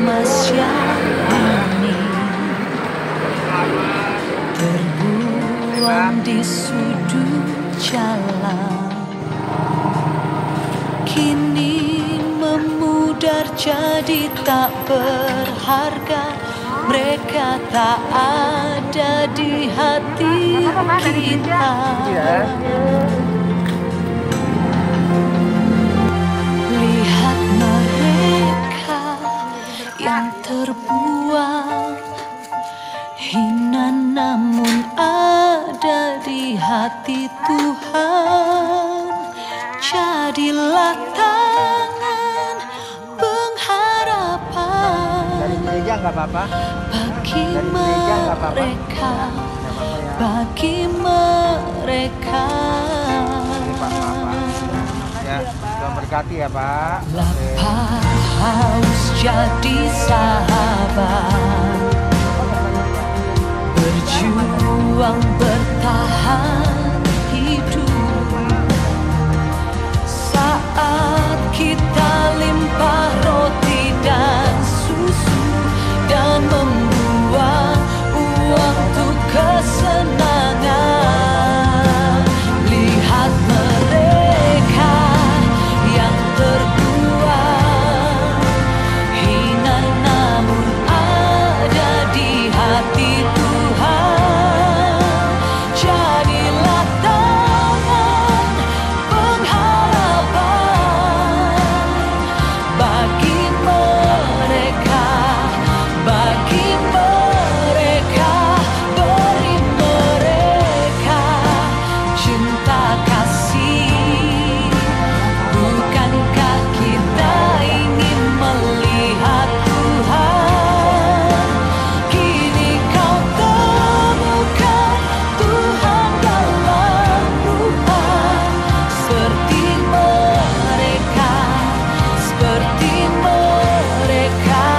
emas yang murni terbuang di sudut jalan, kini memudar jadi tak berharga. Mereka tak ada di hati kita. Lihat mereka yang terbuang, hina namun ada di hati Tuhan. Jadilah tangan pengharapan bagi mereka, bagi mereka. Tuhan berkati ya Pak. Lapar haus jadi sahabat, berjuang bertahan hidup. Saat kita limpah roti dan susu dan membuang uang untuk kesenangan, lihat mereka yang terbuang, hina namun ada di hati Tuhan. Jadilah tangan pengharapan bagi mereka, bagi mereka. Beri mereka cinta kasih. Bukankah kita ingin melihat Tuhan? Kini kau temukan Tuhan dalam rupa seperti mereka, seperti mereka.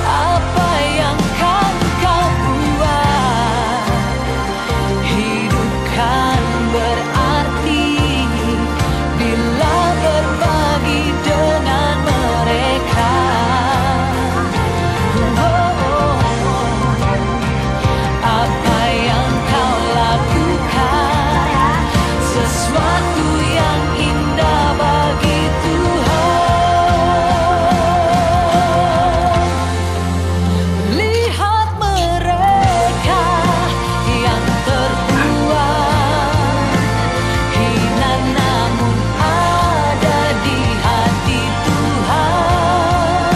Apa yang kan kau buat? Hidup kan berarti bila berbagi dengan mereka. Apa yang kau lakukan sesuatu yang indah bagi Tuhan. Lihat mereka yang terbuang, hina namun ada di hati Tuhan.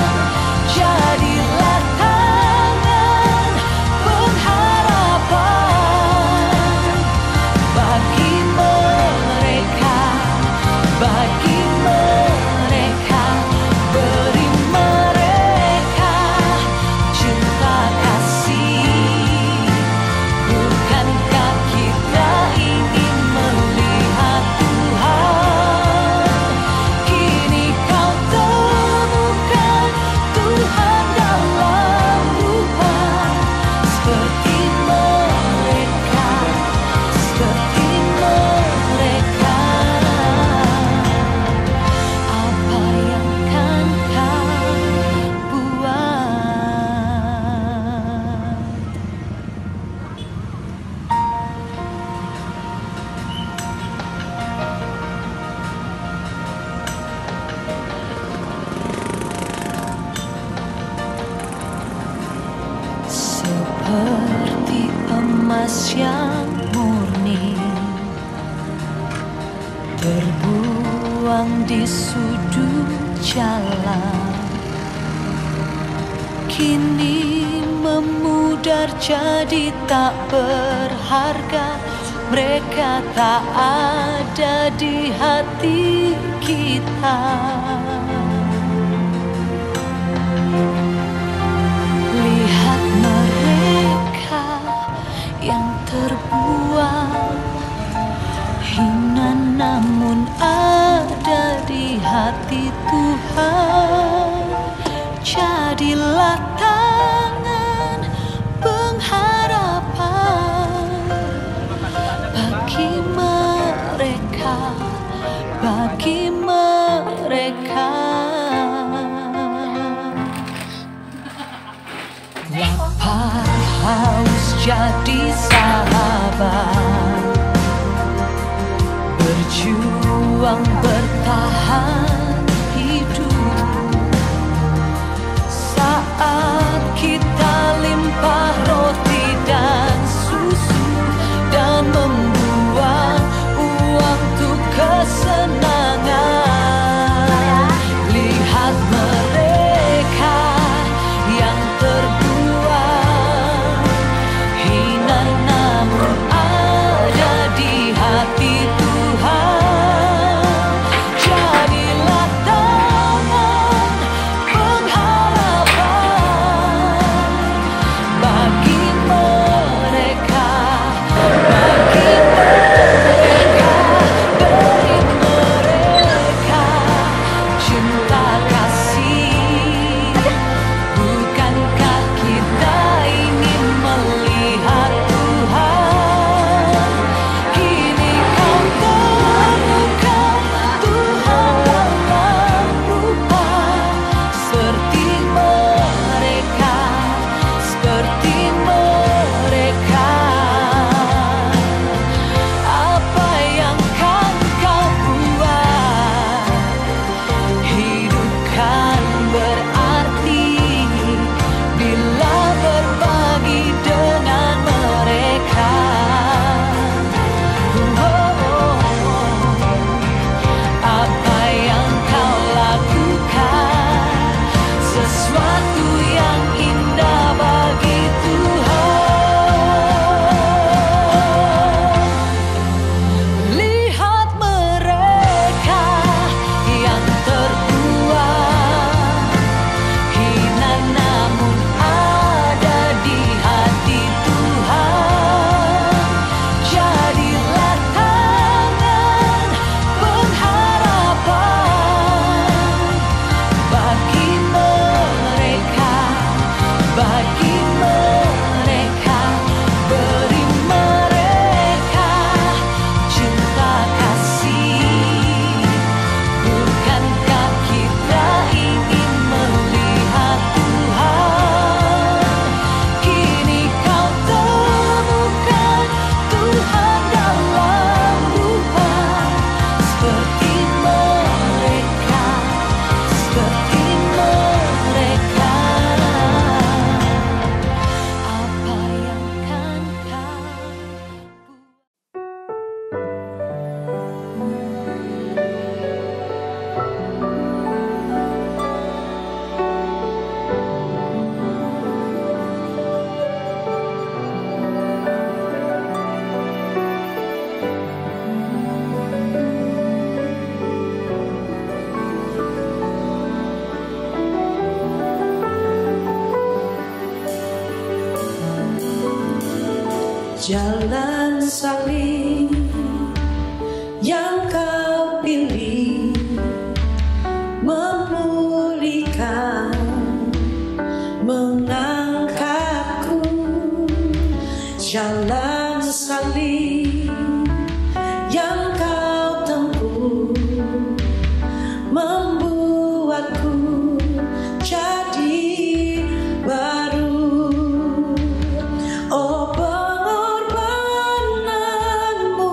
Jadilah tangan pengharapan bagi mereka, bagi mereka. Beri mereka cinta kasih. Bukankah kita ingin melihat Tuhan? Kini kau temukan Tuhan dalam rupa seperti mereka, seperti mereka. Apa yang kan kau buat? Seperti emas yang murni terbuang di sudut jalan, kini memudar jadi tak berharga. Mereka tak ada di hati kita. Lihat mereka yang terbuang, hina namun ada di hati Tuhan. Jadilah tangan pengharapan bagi mereka, bagi mereka. jadi sahabat, berjuang bertahan hidup. Saat kita limpah roti dan susu dan membuang uang untuk kesenangan, lihat mereka yang terbuang, hina namun ada di hati Tuhan. Jadilah tangan pengharapan bagi mereka, beri mereka cinta kasih. Bukankah kita ingin melihat Tuhan? Kini kau temukan Tuhan dalam rupa seperti mereka, seperti mereka. Apa yang kan kau buat? Hidup kan berarti bila berbagi dengan mereka. Apa yang kau lakukan sesuatu yang indah bagi Tuhan. Lihat mereka yang terbuang, hina namun ada di hati Tuhan. Jadilah tangan pengharapan bagi mereka, bagi mereka. Beri mereka cinta kasih. Bukankah kita ingin melihat Tuhan? Kini kau temukan Tuhan dalam rupa seperti mereka, seperti mereka. Apa yang kan kau Jalan salib yang kau pilih memulihkan, mengangkatku. Jalan salib yang kau tempuh membuatku jadi baru. Oh, pengorbananmu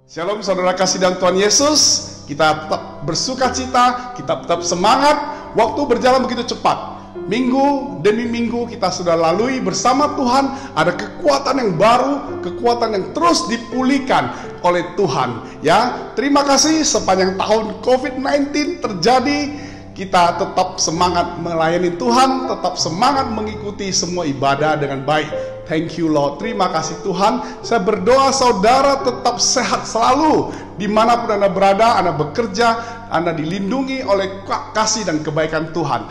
Shalom saudara kasih dan Tuhan Yesus. Kita tetap bersuka cita, kita tetap semangat. Waktu berjalan begitu cepat. Minggu demi minggu kita sudah lalui bersama Tuhan. Ada kekuatan yang baru, kekuatan yang terus dipulihkan oleh Tuhan. Ya, terima kasih sepanjang tahun COVID-19 terjadi. Kita tetap semangat melayani Tuhan, tetap semangat mengikuti semua ibadah dengan baik. Thank you Lord, terima kasih Tuhan. Saya berdoa saudara tetap sehat selalu. Dimanapun Anda berada, Anda bekerja, Anda dilindungi oleh kasih dan kebaikan Tuhan.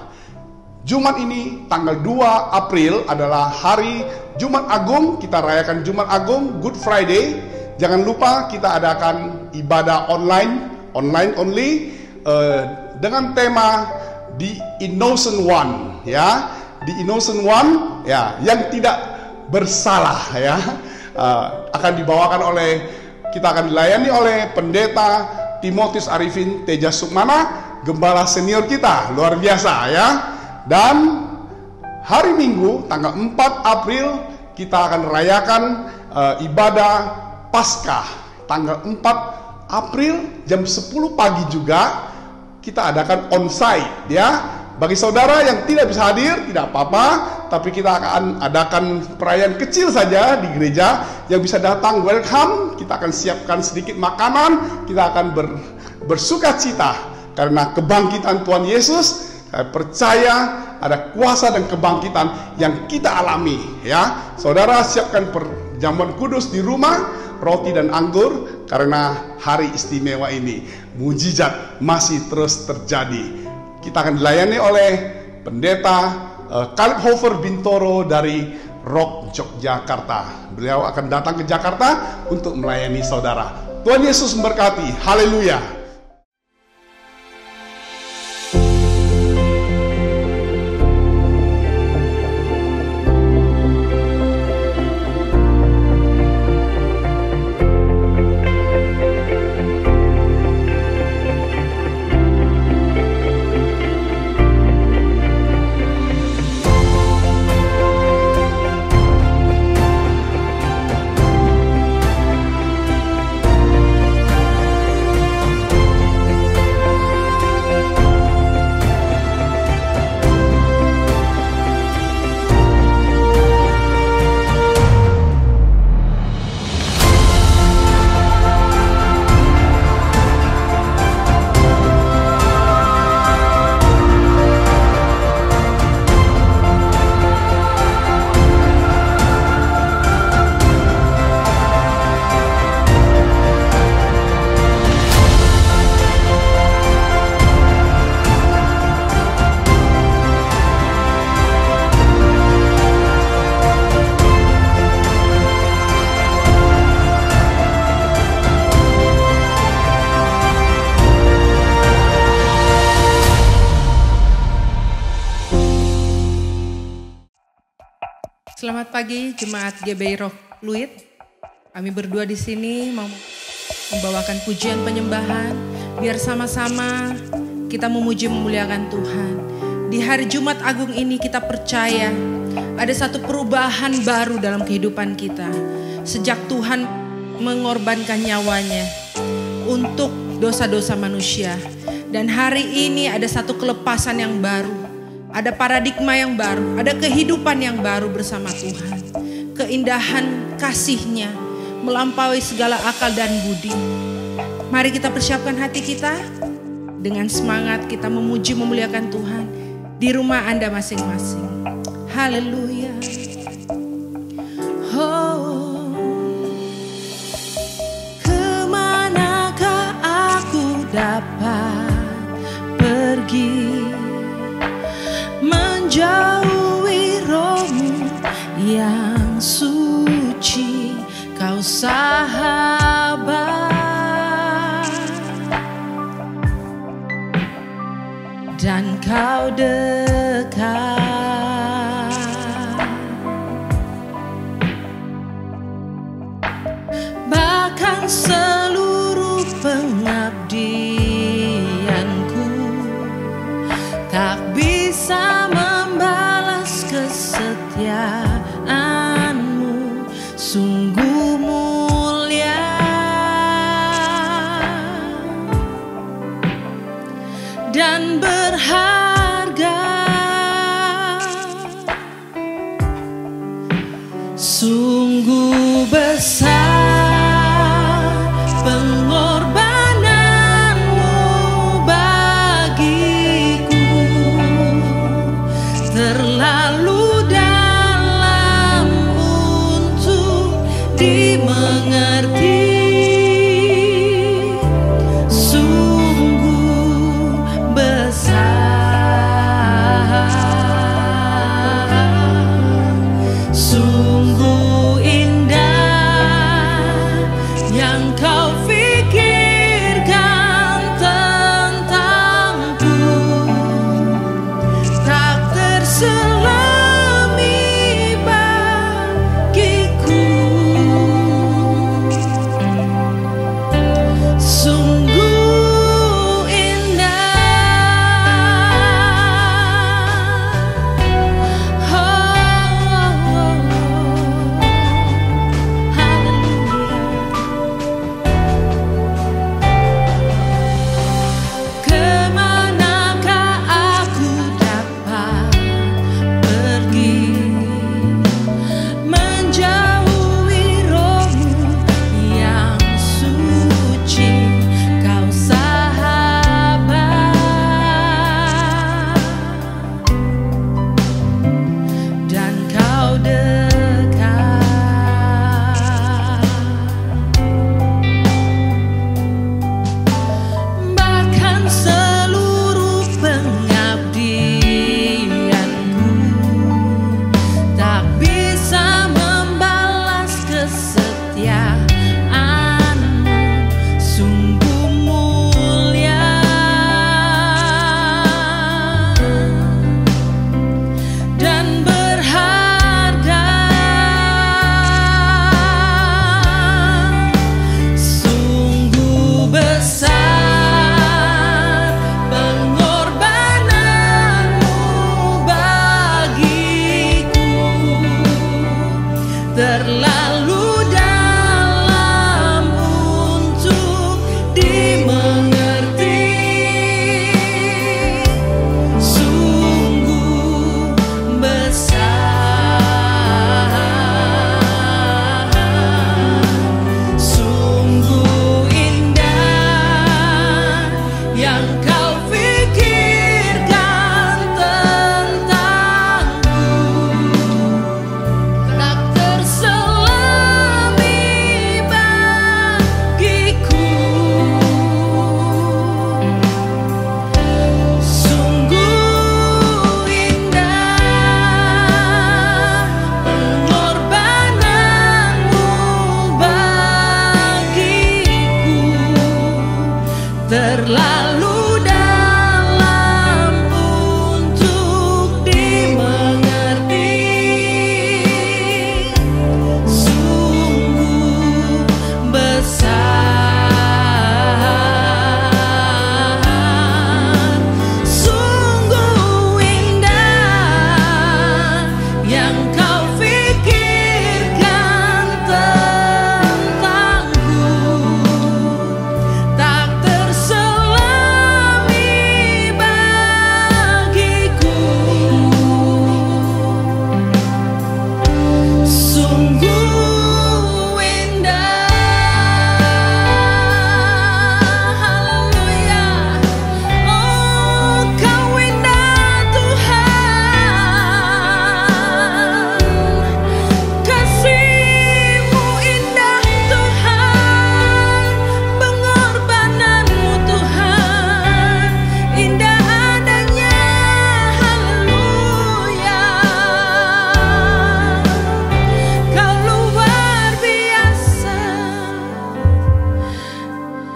Jumat ini, tanggal 2 April adalah hari Jumat Agung. Kita rayakan Jumat Agung, Good Friday. Jangan lupa kita adakan ibadah online only, dengan tema The Innocent One, ya, The Innocent One, ya, yang tidak bersalah, ya, akan dibawakan oleh, kita akan dilayani oleh Pendeta Timotius Arifin Teja Sukmana, gembala senior kita, luar biasa, ya. Dan hari Minggu tanggal 4 April kita akan rayakan ibadah Paskah, tanggal 4 April jam 10 pagi juga. Kita adakan onsite, ya. Bagi saudara yang tidak bisa hadir, tidak apa-apa, tapi kita akan adakan perayaan kecil saja di gereja. Yang bisa datang, welcome. Kita akan siapkan sedikit makanan. Kita akan bersuka cita karena kebangkitan Tuhan Yesus. Saya percaya ada kuasa dan kebangkitan yang kita alami, ya. Saudara siapkan perjamuan kudus di rumah, roti dan anggur, karena hari istimewa ini mujizat masih terus terjadi. Kita akan dilayani oleh Pendeta Kalib Hofer Bintoro dari Rock Yogyakarta. Beliau akan datang ke Jakarta untuk melayani saudara. Tuhan Yesus memberkati. Haleluya. Selamat pagi Jemaat GBI Roh Fluid. Kami berdua di sini mau membawakan pujian penyembahan. Biar sama-sama kita memuji memuliakan Tuhan. Di hari Jumat Agung ini kita percaya ada satu perubahan baru dalam kehidupan kita. Sejak Tuhan mengorbankan nyawanya untuk dosa-dosa manusia. Dan hari ini ada satu kelepasan yang baru. Ada paradigma yang baru, ada kehidupan yang baru bersama Tuhan. Keindahan kasih-Nya melampaui segala akal dan budi. Mari kita persiapkan hati kita dengan semangat kita memuji memuliakan Tuhan di rumah Anda masing-masing. Haleluya. Oh, kemanakah aku dapat pergi? Menjauhi roh-Mu yang suci, Kau sahabat dan Kau dekat. Bahkan seluruh pengabdianku tak bisa membalas kesetiaan-Mu, sungguh mulia dimengerti. Sungguh besar, sungguh indah yang kau pikirkan tentangku, tak terselami bagiku. Sungguh indah, kemanakah aku dapat pergi, menjauhi rohmu yang suci, kau sahabat, dan kau dekat. Bahkan seluruh pengabdianku tak bisa membalas kesetiaanmu, sungguh mulia dan berharga. Sungguh besar pengorbananmu bagiku, terlalu dalam untuk dimengerti. Sungguh besar, sungguh indah yang kau pikirkan tentangku, tak terselami bagiku. Sungguh indah pengorbananmu bagiku, terlalu dalam untuk dimengerti. Sungguh besar, sungguh indah yang kau pikirkan tentangku, tak terselami bagiku. Sungguh indah, haleluya. Oh, kau indah Tuhan, kasih-Mu indah Tuhan, pengorbananmu Tuhan, indah adanya, haleluya. Kau luar biasa,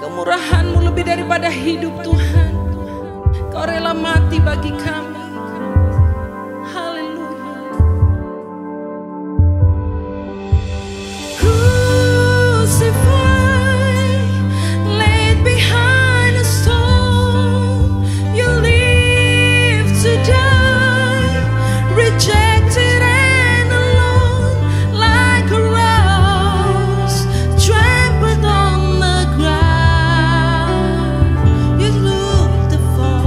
kemurahan-Mu lebih daripada hidup Tuhan, Kau rela mati bagi kami, haleluya. Crucified, laid behind a stone, you live to die, rejected and alone, like a rose trampled on the ground. You look the fall.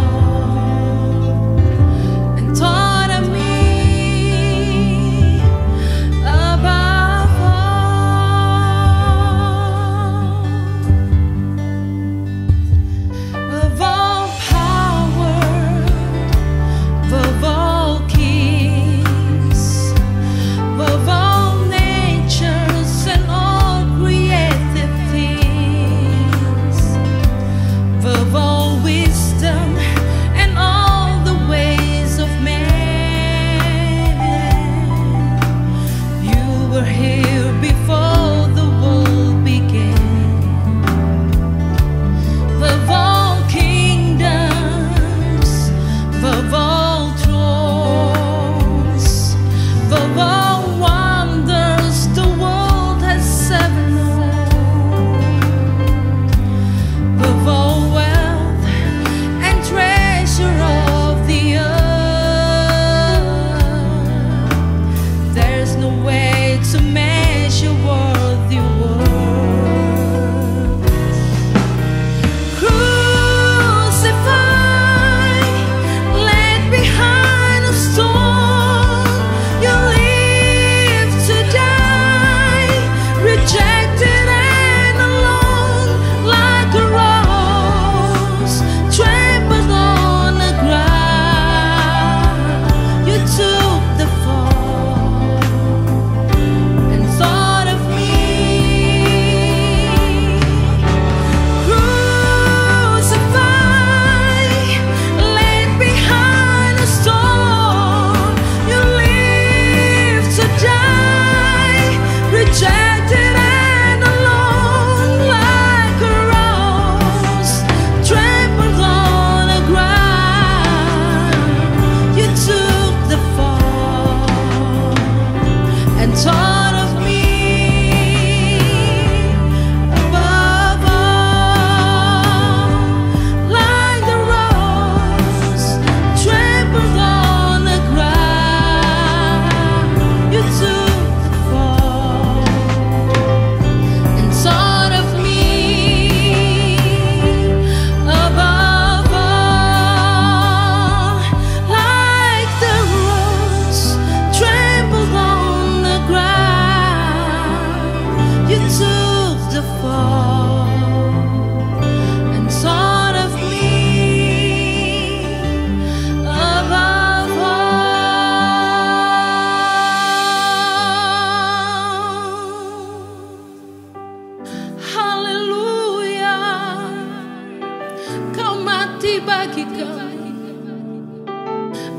bagi kami.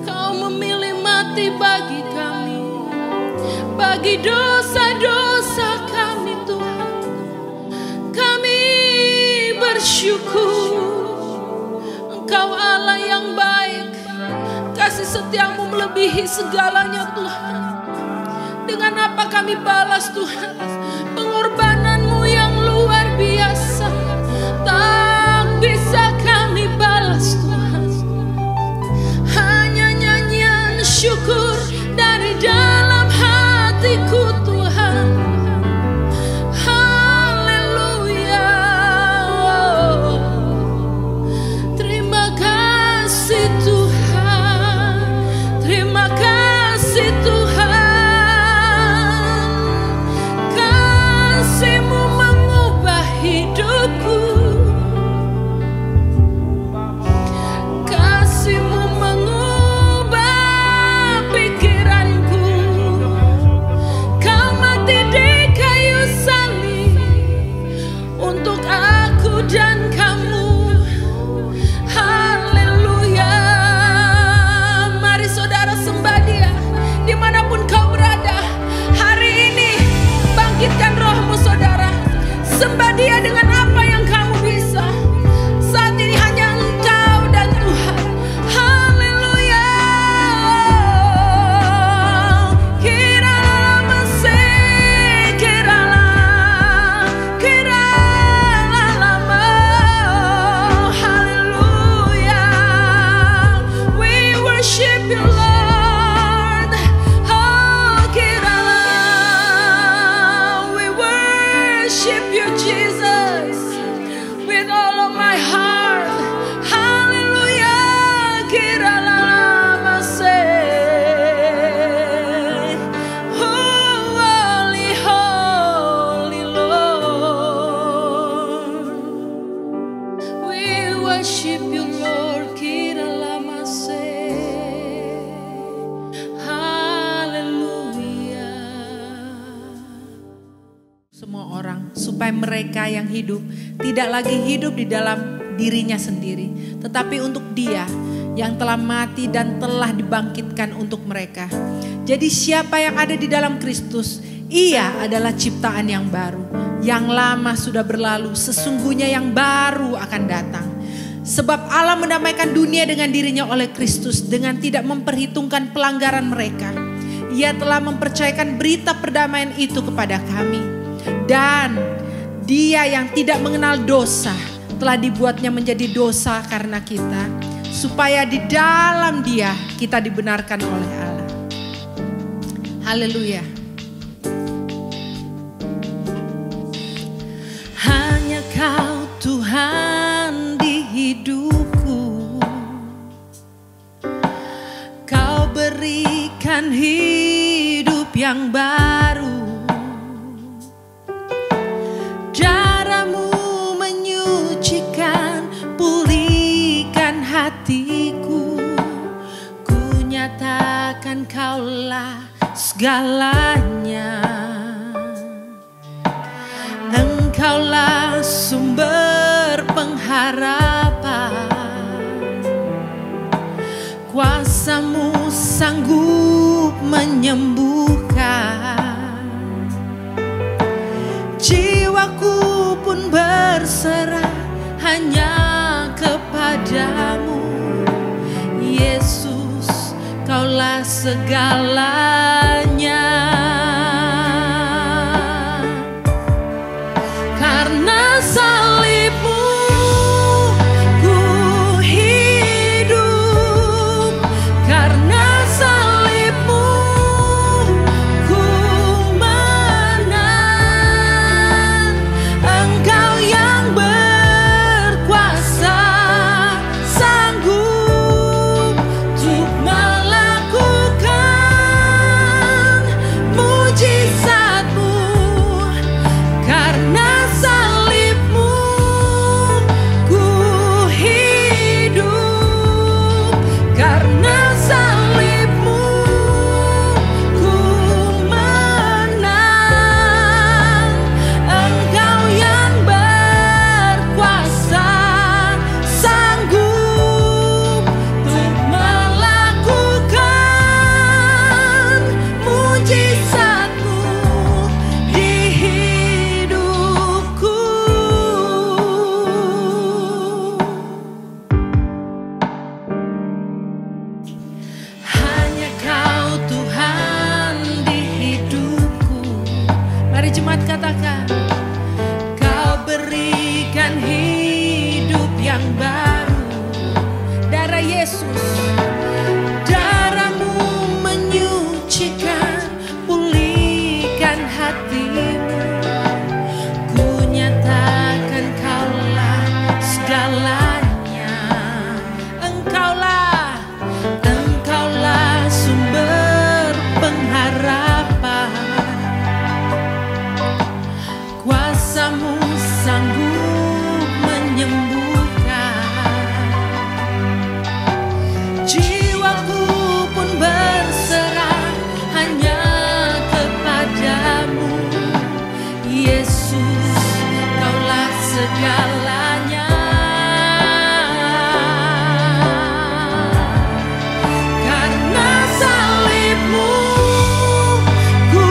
Kau memilih mati bagi kami, bagi dosa-dosa kami Tuhan. Kami bersyukur, Engkau Allah yang baik, kasih setiamu melebihi segalanya Tuhan. Dengan apa kami balas Tuhan? Pengorbananmu yang luar biasa, tak bisa kami balas Tuhan. Hanya nyanyian syukur dari dalam hatiku Tuhan. Haleluya. Terima kasih Tuhan, terima kasih Tuhan. Kasih-Mu mengubah hidupku, kasih-Mu mengubah pikiranku. Kau mati di kayu salib untuk aku dan kamu. Haleluya. Mari saudara sembah Dia dimanapun kau berada. Hari ini bangkitkan rohmu saudara. Sembah Dia dengan apa yang kamu bisa. Saat ini hanya Engkau dan Tuhan. Haleluya. Kiralah Mesih, kiralah lama. Haleluya. We worship you Lord. Oh kiralah, we worship you Jesus with all of my heart. Hallelujah. Kiralah Mesih. Oh holy, holy Lord. We worship you Lord. Kiralah Mesih. Hallelujah. Semua orang supaya mereka yang hidup tidak lagi hidup di dalam dirinya sendiri, tetapi untuk Dia yang telah mati dan telah dibangkitkan untuk mereka. Jadi siapa yang ada di dalam Kristus, ia adalah ciptaan yang baru. Yang lama sudah berlalu, sesungguhnya yang baru akan datang. Sebab Allah mendamaikan dunia dengan dirinya oleh Kristus dengan tidak memperhitungkan pelanggaran mereka. Ia telah mempercayakan berita perdamaian itu kepada kami. Dan Dia yang tidak mengenal dosa telah dibuatnya menjadi dosa karena kita, supaya di dalam Dia kita dibenarkan oleh Allah. Haleluya. Hanya Kau Tuhan di hidupku. Kau berikan hidup yang baru. Darah-Mu menyucikan, pulihkan hatiku. Ku nyatakan Kaulah segalanya. Engkaulah sumber pengharapan. Kuasa-Mu sanggup menyembuhkan. Jiwaku pun berserah hanya kepadamu. Yesus, Kaulah segalanya. Karena salib-Mu ku hidup. Karena salib-Mu ku menang. Engkau yang berkuasa, sanggup untuk melakukan mujizat-Mu. Karena salib-Mu sanggup menyembuhkan. Jiwaku pun berserah hanya kepadamu, Yesus, Kaulah segalanya. Karena salibmu ku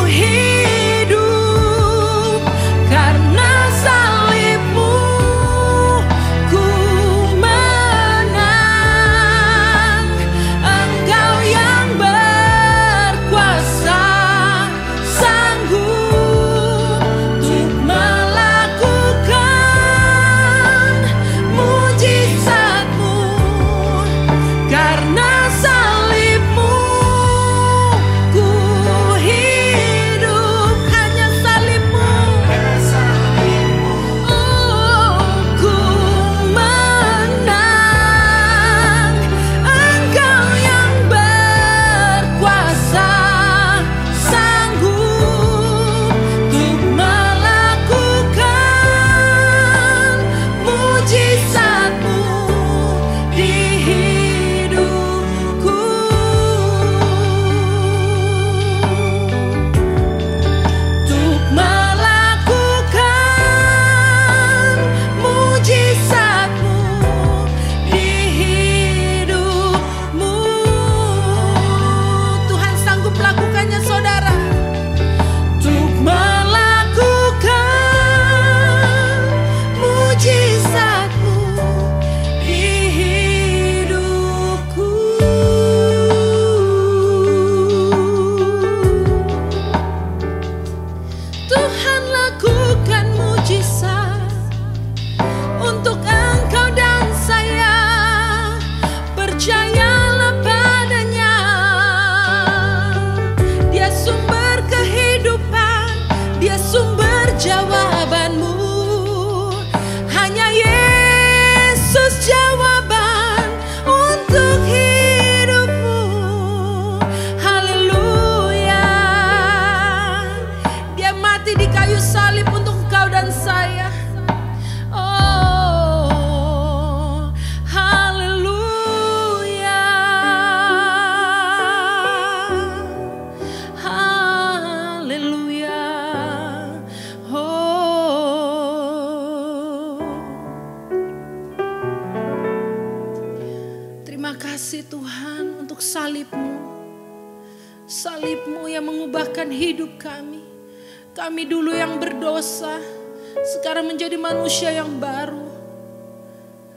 hidup, karena salibmu ku menang. Engkau yang berkuasa, sanggup untuk melakukan mujizat-Mu. Karena salibmu ku hidup, hanya salibmu, oh, ku menang. Engkau yang berkuasa, sanggup untuk melakukan mujizat-Mu di hidupku. Untuk melakukan mujizat-Mu di hidupmu. Tuhan sanggup melakukannya, saudara. Untuk melakukan mujizat-Mu di hidupku. Tuhan lakukan mujizat untuk engkau dan saya. Percayalah padanya, Dia sumber kehidupan, Dia sumber jawabanmu. Hanya Yesus jawaban untuk hidupmu. Haleluya. Dia mati di kayu salib untuk engkau dan saya. Oh, haleluya. Haleluya. Oh. Terima kasih Tuhan untuk salib-Mu. Salib-Mu yang mengubahkan hidup kami. Kami dulu yang berdosa, sekarang menjadi manusia yang baru.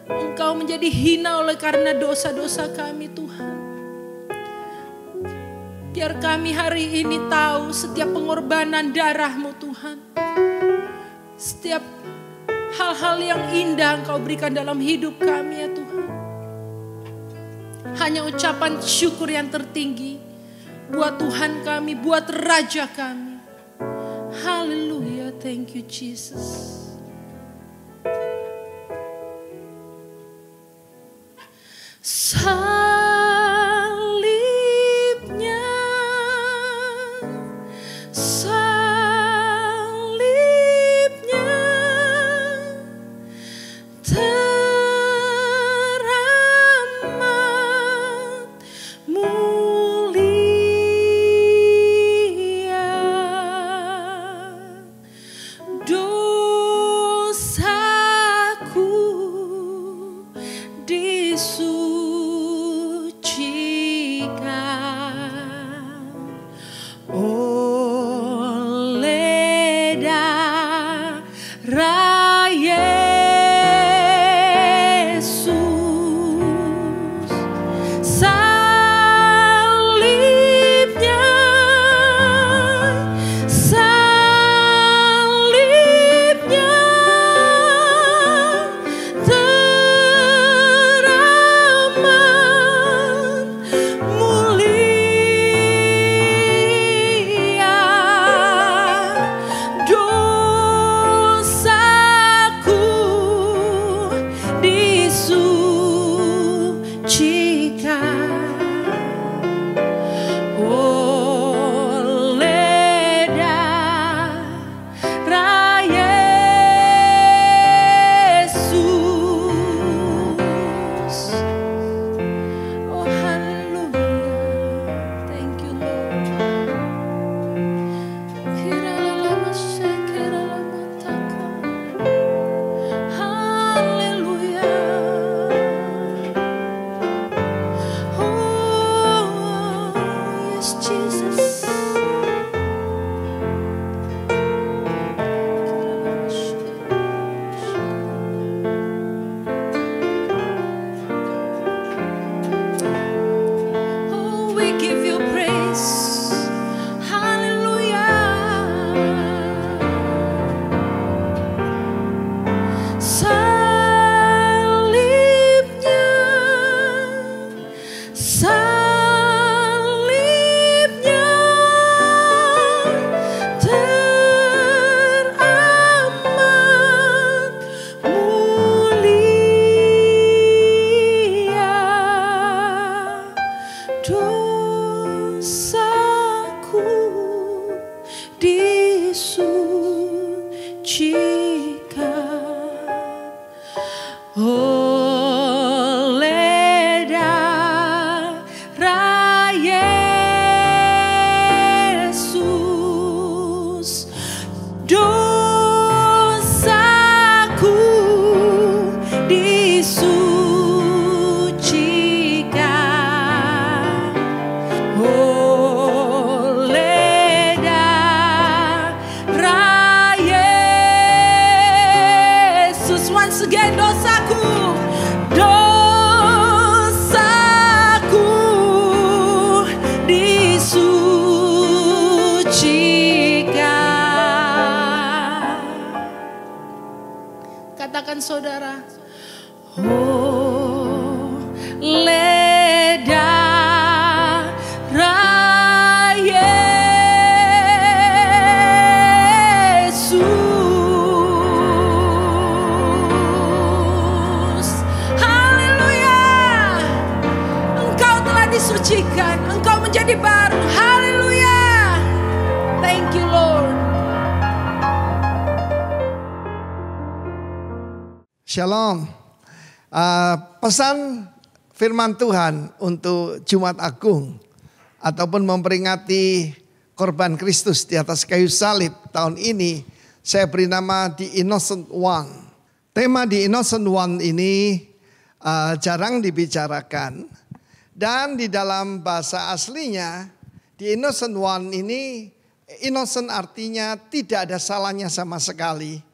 Engkau menjadi hina oleh karena dosa-dosa kami, Tuhan. Biar kami hari ini tahu setiap pengorbanan darah-Mu, Tuhan. Setiap hal-hal yang indah Engkau berikan dalam hidup kami, ya Tuhan. Hanya ucapan syukur yang tertinggi buat Tuhan kami, buat Raja kami. Haleluya, thank you Jesus. Salibnya, salibnya teramat mulia. oleh darah Yesus, dosaku disucikan oleh darah Yesus. Once again, dosaku disucikan. Katakan saudara, oleh darah Yesus. Haleluya. Engkau telah disucikan, engkau menjadi baru. Haleluya. Thank you Lord. Shalom. Pesan firman Tuhan untuk Jumat Agung ataupun memperingati korban Kristus di atas kayu salib tahun ini, saya beri nama The Innocent One. Tema The Innocent One ini jarang dibicarakan, dan di dalam bahasa aslinya The Innocent One ini, innocent artinya tidak ada salahnya sama sekali.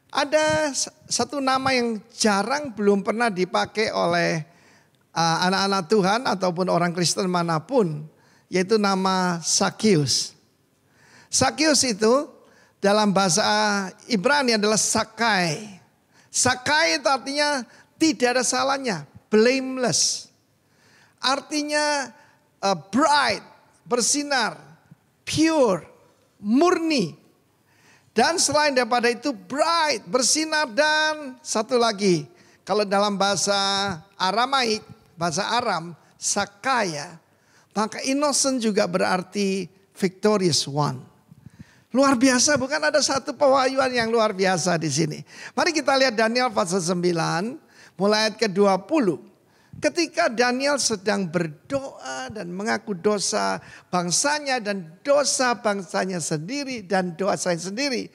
Ada satu nama yang jarang, belum pernah dipakai oleh anak-anak Tuhan ataupun orang Kristen manapun, yaitu nama Sakeus. Sakeus itu dalam bahasa Ibrani adalah Sakai. Sakai itu artinya tidak ada salahnya, blameless. Artinya bright, bersinar, pure, murni. Dan selain daripada itu bright, bersinar, dan satu lagi. Kalau dalam bahasa Aramaik, bahasa Aram, Sakaya, maka innocent juga berarti victorious one. Luar biasa, bukan? Ada satu pewahyuan yang luar biasa di sini. Mari kita lihat Daniel pasal 9, mulai ayat ke-20. Ketika Daniel sedang berdoa dan mengaku dosa bangsanya dan dosa bangsanya sendiri dan dosanya sendiri.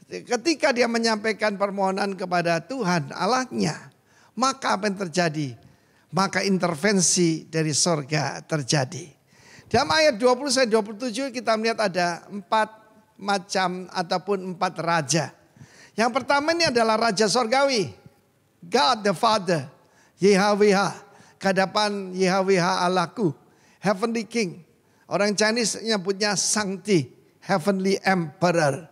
Ketika dia menyampaikan permohonan kepada Tuhan Allahnya, maka apa yang terjadi? Maka intervensi dari sorga terjadi. Dalam ayat 20-27 kita melihat ada 4 macam ataupun 4 raja. Yang pertama ini adalah Raja Sorgawi. God the Father, YHWH. Kehadapan YHWH Allahku, Heavenly King. Orang Chinese nyebutnya Sangti, Heavenly Emperor.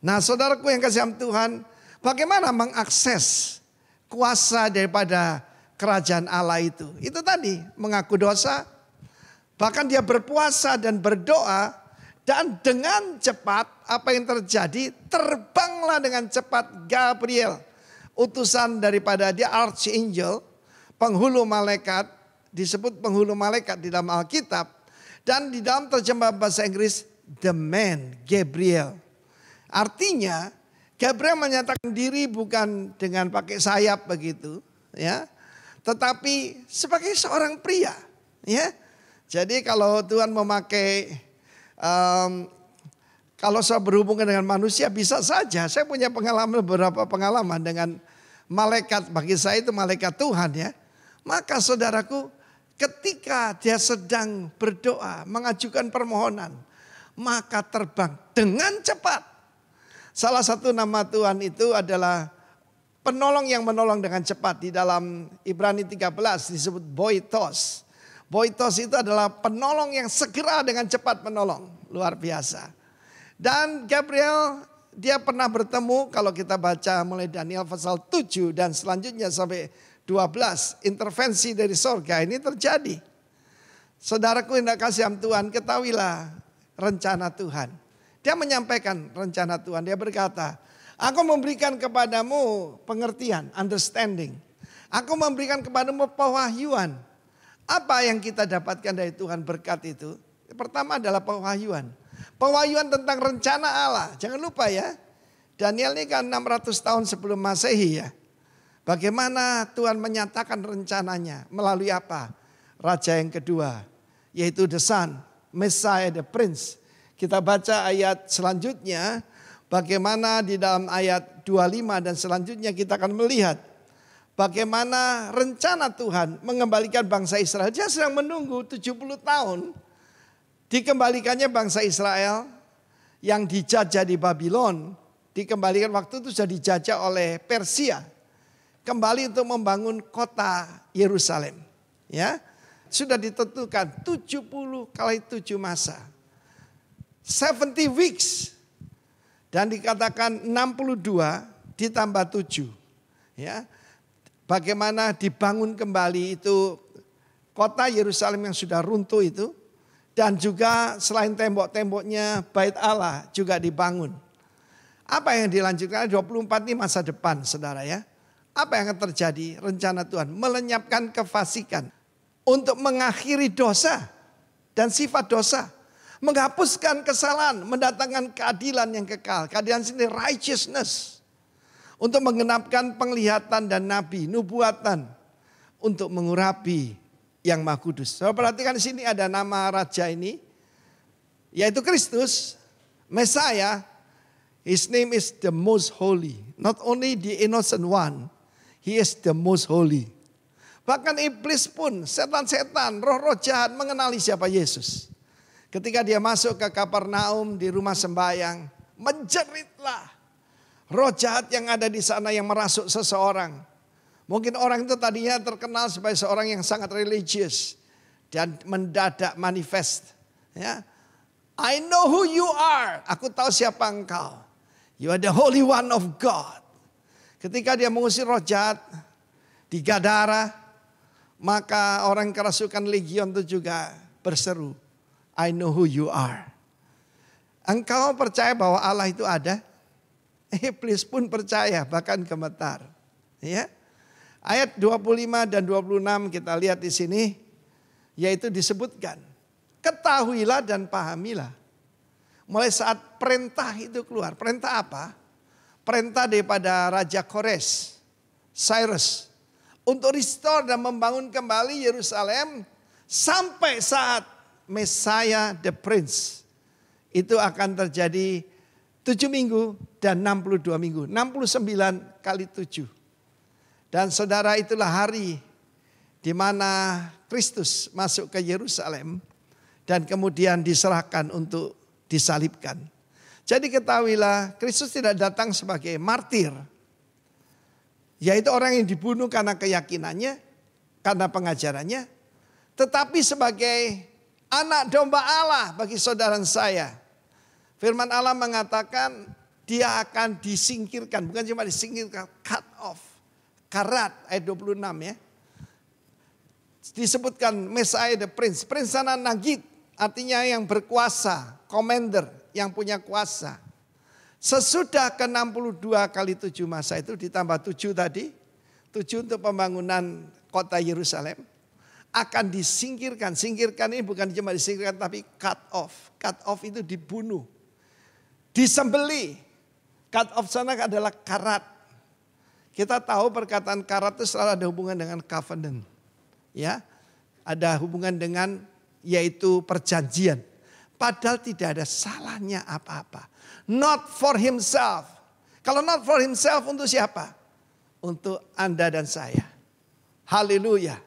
Nah saudaraku yang kasih Tuhan, bagaimana mengakses kuasa daripada kerajaan Allah itu? Itu tadi, mengaku dosa, bahkan dia berpuasa dan berdoa, dan dengan cepat apa yang terjadi? Terbanglah dengan cepat Gabriel, utusan daripada dia Archangel, penghulu malaikat, disebut penghulu malaikat di dalam Alkitab. Dan di dalam terjemahan bahasa Inggris, the man, Gabriel. Artinya, Gabriel menyatakan diri bukan dengan pakai sayap begitu, ya, tetapi sebagai seorang pria, ya. Jadi kalau Tuhan memakai, kalau saya berhubungan dengan manusia bisa saja. Saya punya pengalaman, beberapa pengalaman dengan malaikat, bagi saya itu malaikat Tuhan ya. Maka saudaraku, ketika dia sedang berdoa, mengajukan permohonan, maka terbang dengan cepat. Salah satu nama Tuhan itu adalah penolong yang menolong dengan cepat. Di dalam Ibrani 13 disebut Boitos. Boitos itu adalah penolong yang segera dengan cepat menolong. Luar biasa. Dan Gabriel, dia pernah bertemu, kalau kita baca mulai Daniel pasal 7 dan selanjutnya sampai 12, intervensi dari sorga ini terjadi. Saudaraku yang dikasihi Tuhan, ketahuilah rencana Tuhan. Dia menyampaikan rencana Tuhan, dia berkata, aku memberikan kepadamu pengertian, understanding. Aku memberikan kepadamu pewahyuan. Apa yang kita dapatkan dari Tuhan berkat itu? Pertama adalah pewahyuan. Pewahyuan tentang rencana Allah. Jangan lupa ya. Daniel ini kan 600 tahun sebelum Masehi ya. Bagaimana Tuhan menyatakan rencananya. Melalui apa? Raja yang kedua. Yaitu the Son, Messiah, the Prince. Kita baca ayat selanjutnya. Bagaimana di dalam ayat 25 dan selanjutnya kita akan melihat. Bagaimana rencana Tuhan mengembalikan bangsa Israel. Dia sedang menunggu 70 tahun. Dikembalikannya bangsa Israel yang dijajah di Babylon. Dikembalikan waktu itu sudah dijajah oleh Persia. Kembali untuk membangun kota Yerusalem. Ya, sudah ditentukan 70 kali 7 masa. 70 weeks. Dan dikatakan 62 ditambah 7. Ya. Bagaimana dibangun kembali itu kota Yerusalem yang sudah runtuh itu. Dan juga selain tembok-temboknya Bait Allah juga dibangun. Apa yang dilanjutkan 24 ini masa depan saudara ya. Apa yang akan terjadi? Rencana Tuhan melenyapkan kefasikan. Untuk mengakhiri dosa dan sifat dosa. Menghapuskan kesalahan, mendatangkan keadilan yang kekal. Keadilan sendiri righteousness. Untuk menggenapkan penglihatan dan nabi, nubuatan. Untuk mengurapi yang Maha Kudus. Saudara perhatikan di sini ada nama raja ini. Yaitu Kristus, Messiah. His name is the most holy. Not only the innocent one. He is the most holy. Bahkan iblis pun, setan-setan, roh-roh jahat mengenali siapa Yesus. Ketika dia masuk ke Kapernaum di rumah sembahyang, menjeritlah roh jahat yang ada di sana yang merasuk seseorang. Mungkin orang itu tadinya terkenal sebagai seorang yang sangat religius dan mendadak manifest. Ya, I know who you are. Aku tahu siapa engkau. You are the Holy One of God. Ketika dia mengusir roh jahat di Gadara, maka orang kerasukan legion itu juga berseru, I know who you are. Engkau percaya bahwa Allah itu ada? Iblis pun percaya, bahkan gemetar. Ya. Ayat 25 dan 26 kita lihat di sini, yaitu disebutkan, ketahuilah dan pahamilah. Mulai saat perintah itu keluar, perintah apa? Perintah daripada Raja Kores, Cyrus, untuk restore dan membangun kembali Yerusalem sampai saat Messiah the Prince. Itu akan terjadi 7 minggu dan 62 minggu. 69 kali 7. Dan saudara, itulah hari di mana Kristus masuk ke Yerusalem dan kemudian diserahkan untuk disalibkan. Jadi ketahuilah, Kristus tidak datang sebagai martir. Yaitu orang yang dibunuh karena keyakinannya, karena pengajarannya. Tetapi sebagai anak domba Allah bagi saudara saya. Firman Allah mengatakan dia akan disingkirkan. Bukan cuma disingkirkan, cut off. Karat ayat 26 ya. Disebutkan Messiah the Prince. Prince sana Nagid, artinya yang berkuasa. Commander yang punya kuasa. Sesudah ke 62 kali 7 masa itu ditambah 7 tadi. 7 untuk pembangunan kota Yerusalem. Akan disingkirkan. Singkirkan ini bukan cuma disingkirkan tapi cut off. Cut off itu dibunuh. Disembeli. Cut off sana adalah karat. Kita tahu perkataan karat itu selalu ada hubungan dengan covenant. Ya, ada hubungan dengan yaitu perjanjian. Padahal tidak ada salahnya apa-apa. Not for himself. Kalau not for himself untuk siapa? untuk Anda dan saya. Haleluya.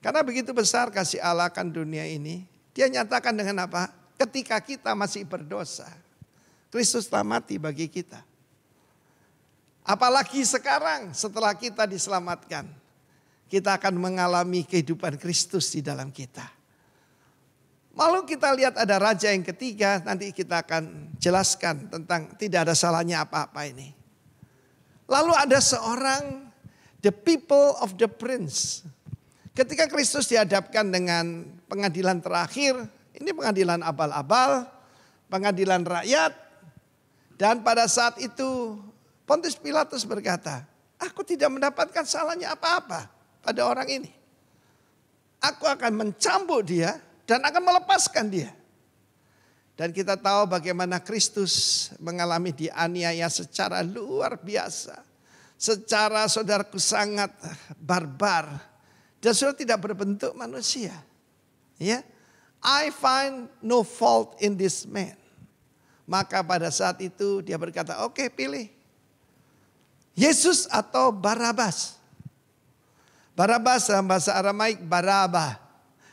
Karena begitu besar kasih Allah akan dunia ini, Dia nyatakan dengan apa? Ketika kita masih berdosa, Kristus telah mati bagi kita. Apalagi sekarang setelah kita diselamatkan, kita akan mengalami kehidupan Kristus di dalam kita. Lalu kita lihat ada raja yang ketiga, nanti kita akan jelaskan tentang tidak ada salahnya apa-apa ini. Lalu ada seorang, the people of the prince. Ketika Kristus dihadapkan dengan pengadilan terakhir, ini pengadilan abal-abal, pengadilan rakyat. Dan pada saat itu Pontius Pilatus berkata, aku tidak mendapatkan salahnya apa-apa pada orang ini. Aku akan mencambuk dia dan akan melepaskan dia. Dan kita tahu bagaimana Kristus mengalami dianiaya secara luar biasa. Secara saudaraku sangat barbar. Dan saudara tidak berbentuk manusia. Ya, I find no fault in this man. Maka pada saat itu dia berkata, oke, pilih. Yesus atau Barabas. Barabas dalam bahasa Aramaik Baraba.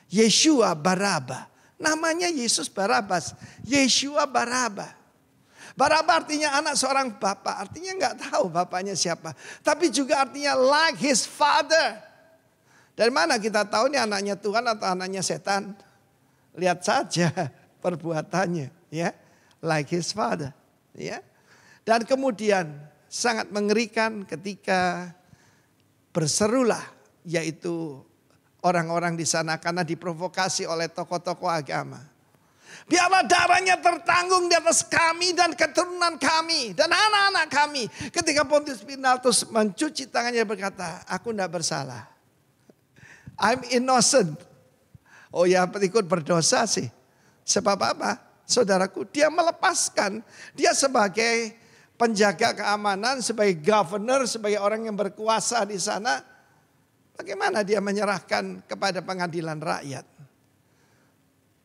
Yeshua Baraba. Namanya Yesus Barabas. Yeshua Baraba. Baraba artinya anak seorang bapak. Artinya nggak tahu bapaknya siapa. Tapi juga artinya like his father. Dari mana kita tahu ini anaknya Tuhan atau anaknya setan? Lihat saja perbuatannya, ya. Like his father, ya. Dan kemudian sangat mengerikan ketika berserulah, yaitu orang-orang di sana karena diprovokasi oleh tokoh-tokoh agama. Biarlah darahnya tertanggung di atas kami dan keturunan kami dan anak-anak kami. Ketika Pontius Pilatus mencuci tangannya berkata, aku tidak bersalah. I'm innocent. Oh ya, ikut berdosa sih. Sebab apa? Saudaraku, dia melepaskan. Dia sebagai penjaga keamanan, sebagai governor, sebagai orang yang berkuasa di sana. Bagaimana dia menyerahkan kepada pengadilan rakyat?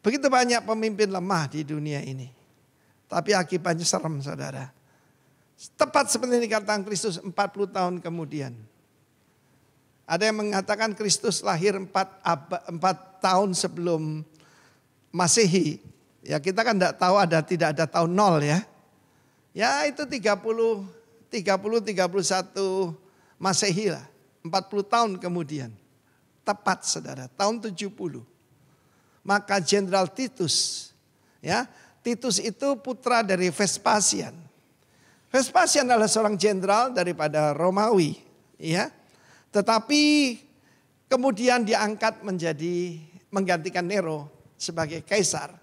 Begitu banyak pemimpin lemah di dunia ini. Tapi akibatnya serem, saudara. Tepat seperti dikatakan Kristus 40 tahun kemudian. Ada yang mengatakan Kristus lahir 4 tahun sebelum Masehi. Ya kita kan tidak tahu tidak ada tahun 0 ya. Ya itu 31 Masehi lah. 40 tahun kemudian. Tepat saudara, tahun 70. Maka Jenderal Titus, ya, Titus itu putra dari Vespasian. Vespasian adalah seorang jenderal daripada Romawi, ya. Tetapi kemudian diangkat menggantikan Nero sebagai kaisar.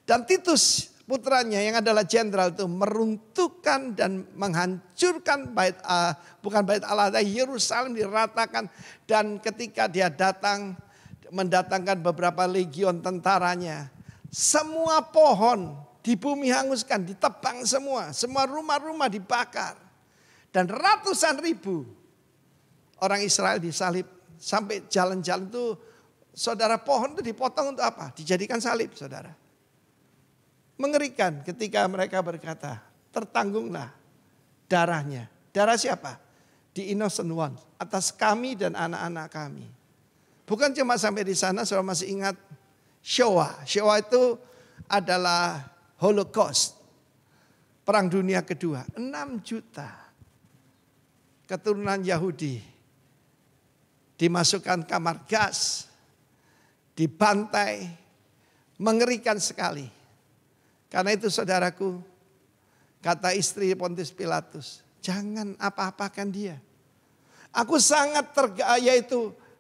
Dan Titus putranya yang adalah jenderal itu meruntuhkan dan menghancurkan bukan bait Allah, Yerusalem diratakan. Dan ketika dia mendatangkan beberapa legion tentaranya, semua pohon di bumi hanguskan, ditebang semua rumah-rumah dibakar. Dan ratusan ribu orang Israel disalib. Sampai jalan-jalan itu, saudara, pohon itu dipotong untuk apa? Dijadikan salib, saudara. Mengerikan ketika mereka berkata, tertanggunglah darahnya. Darah siapa? The innocent one. Atas kami dan anak-anak kami. Bukan cuma sampai di sana, saudara masih ingat Shoah. Shoah itu adalah Holocaust. Perang Dunia Kedua. 6 juta keturunan Yahudi dimasukkan kamar gas, dibantai, mengerikan sekali. Karena itu saudaraku, kata istri Pontius Pilatus, jangan apa-apakan dia. Aku sangat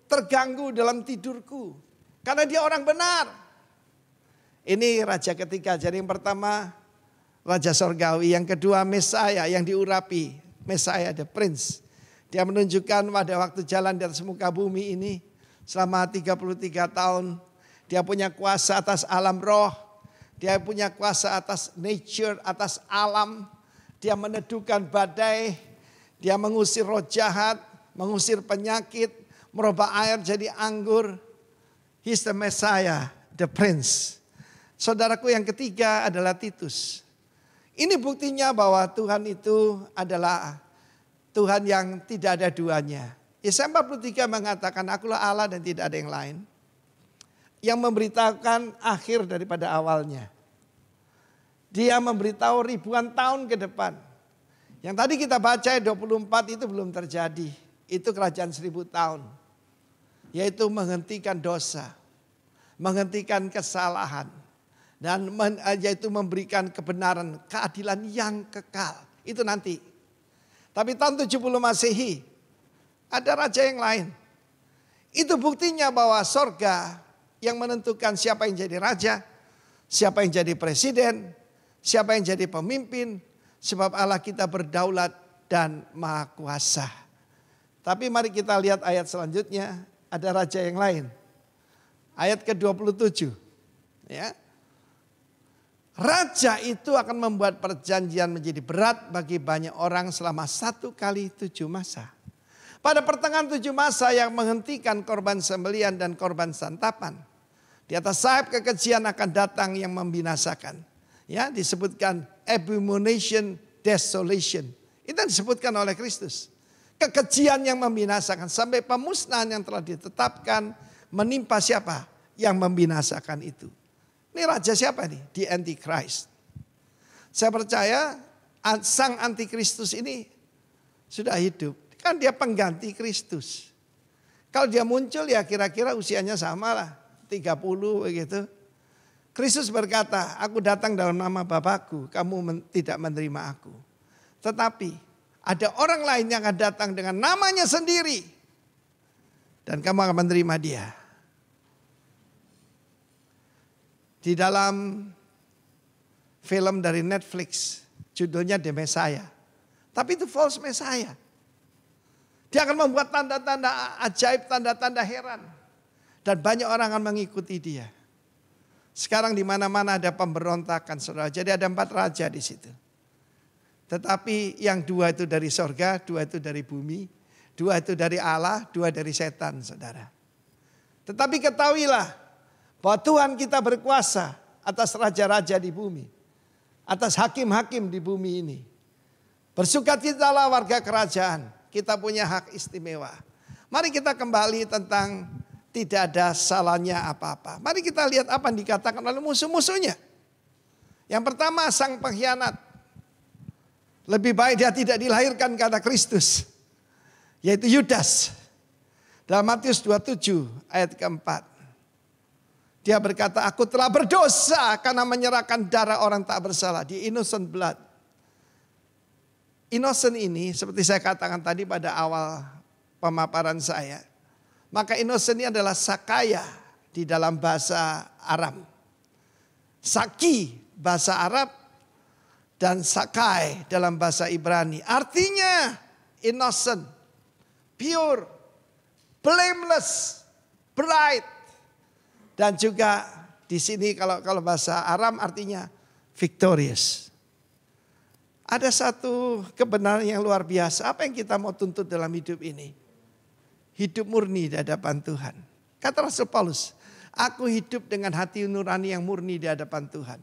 terganggu dalam tidurku, karena dia orang benar. Ini raja ketiga, jadi yang pertama raja sorgawi, yang kedua Mesaya yang diurapi, Mesaya the Prince. Dia menunjukkan pada waktu jalan di atas muka bumi ini selama 33 tahun. Dia punya kuasa atas alam roh. Dia punya kuasa atas nature, atas alam. Dia meneduhkan badai. Dia mengusir roh jahat, mengusir penyakit, merubah air jadi anggur. He's the Messiah, the Prince. Saudaraku yang ketiga adalah Titus. Ini buktinya bahwa Tuhan itu adalah Tuhan yang tidak ada duanya. Yesaya 43 mengatakan, akulah Allah dan tidak ada yang lain. Yang memberitahukan akhir daripada awalnya. Dia memberitahu ribuan tahun ke depan. Yang tadi kita baca 24 itu belum terjadi. Itu kerajaan 1000 tahun. Yaitu menghentikan dosa. Menghentikan kesalahan. Dan yaitu memberikan kebenaran, keadilan yang kekal. Itu nanti. Tapi tahun 70 Masehi ada raja yang lain. Itu buktinya bahwa sorga yang menentukan siapa yang jadi raja, siapa yang jadi presiden, siapa yang jadi pemimpin. Sebab Allah kita berdaulat dan maha kuasa. Tapi mari kita lihat ayat selanjutnya. Ada raja yang lain. Ayat ke-27. Ya. Raja itu akan membuat perjanjian menjadi berat bagi banyak orang selama 1 kali 7 masa. Pada pertengahan 7 masa yang menghentikan korban sembelihan dan korban santapan. Di atas sayap kekejian akan datang yang membinasakan. Ya, disebutkan abomination, desolation. Itu yang disebutkan oleh Kristus. Kekejian yang membinasakan sampai pemusnahan yang telah ditetapkan menimpa siapa? Yang membinasakan itu. Ini raja siapa nih? The Antichrist. Saya percaya sang Antikristus ini sudah hidup. Kan dia pengganti Kristus. Kalau dia muncul ya kira-kira usianya sama lah. 30 begitu. Kristus berkata, aku datang dalam nama Bapakku, kamu tidak menerima aku. Tetapi ada orang lain yang akan datang dengan namanya sendiri. Dan kamu akan menerima dia. Di dalam film dari Netflix, judulnya The Messiah. Tapi itu false Messiah. Dia akan membuat tanda-tanda ajaib, tanda-tanda heran. Dan banyak orang akan mengikuti dia. Sekarang di mana-mana ada pemberontakan, saudara. Jadi ada 4 raja di situ. Tetapi yang 2 itu dari sorga, 2 itu dari bumi, 2 itu dari Allah, 2 dari setan, saudara. Tetapi ketahuilah bahwa Tuhan kita berkuasa atas raja-raja di bumi. Atas hakim-hakim di bumi ini. Bersukacitalah warga kerajaan. Kita punya hak istimewa. Mari kita kembali tentang tidak ada salahnya apa-apa. Mari kita lihat apa yang dikatakan oleh musuh-musuhnya. Yang pertama, sang pengkhianat. Lebih baik dia tidak dilahirkan karena Kristus. Yaitu Yudas. Dalam Matius 27 ayat keempat. Dia berkata, aku telah berdosa karena menyerahkan darah orang tak bersalah. Di innocent blood. Innocent ini seperti saya katakan tadi pada awal pemaparan saya. Maka innocent ini adalah sakaya di dalam bahasa Aram. Saki bahasa Arab dan sakai dalam bahasa Ibrani. Artinya innocent, pure, blameless, bright. Dan juga di sini kalau bahasa Aram artinya victorious. Ada satu kebenaran yang luar biasa. Apa yang kita mau tuntut dalam hidup ini? Hidup murni di hadapan Tuhan. Kata Rasul Paulus, aku hidup dengan hati nurani yang murni di hadapan Tuhan.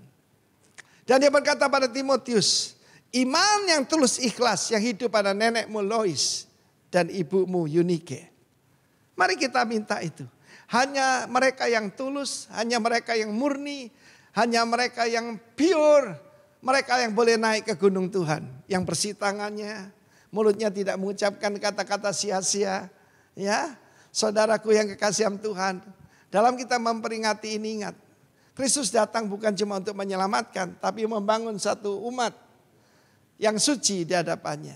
Dan dia berkata pada Timotius, iman yang tulus ikhlas yang hidup pada nenekmu Lois dan ibumu Eunike. Mari kita minta itu. Hanya mereka yang tulus, hanya mereka yang murni, hanya mereka yang pure, mereka yang boleh naik ke gunung Tuhan. Yang bersih tangannya, mulutnya tidak mengucapkan kata-kata sia-sia. Ya, saudaraku yang kekasih Tuhan, dalam kita memperingati ini ingat, Kristus datang bukan cuma untuk menyelamatkan, tapi membangun satu umat yang suci di hadapannya.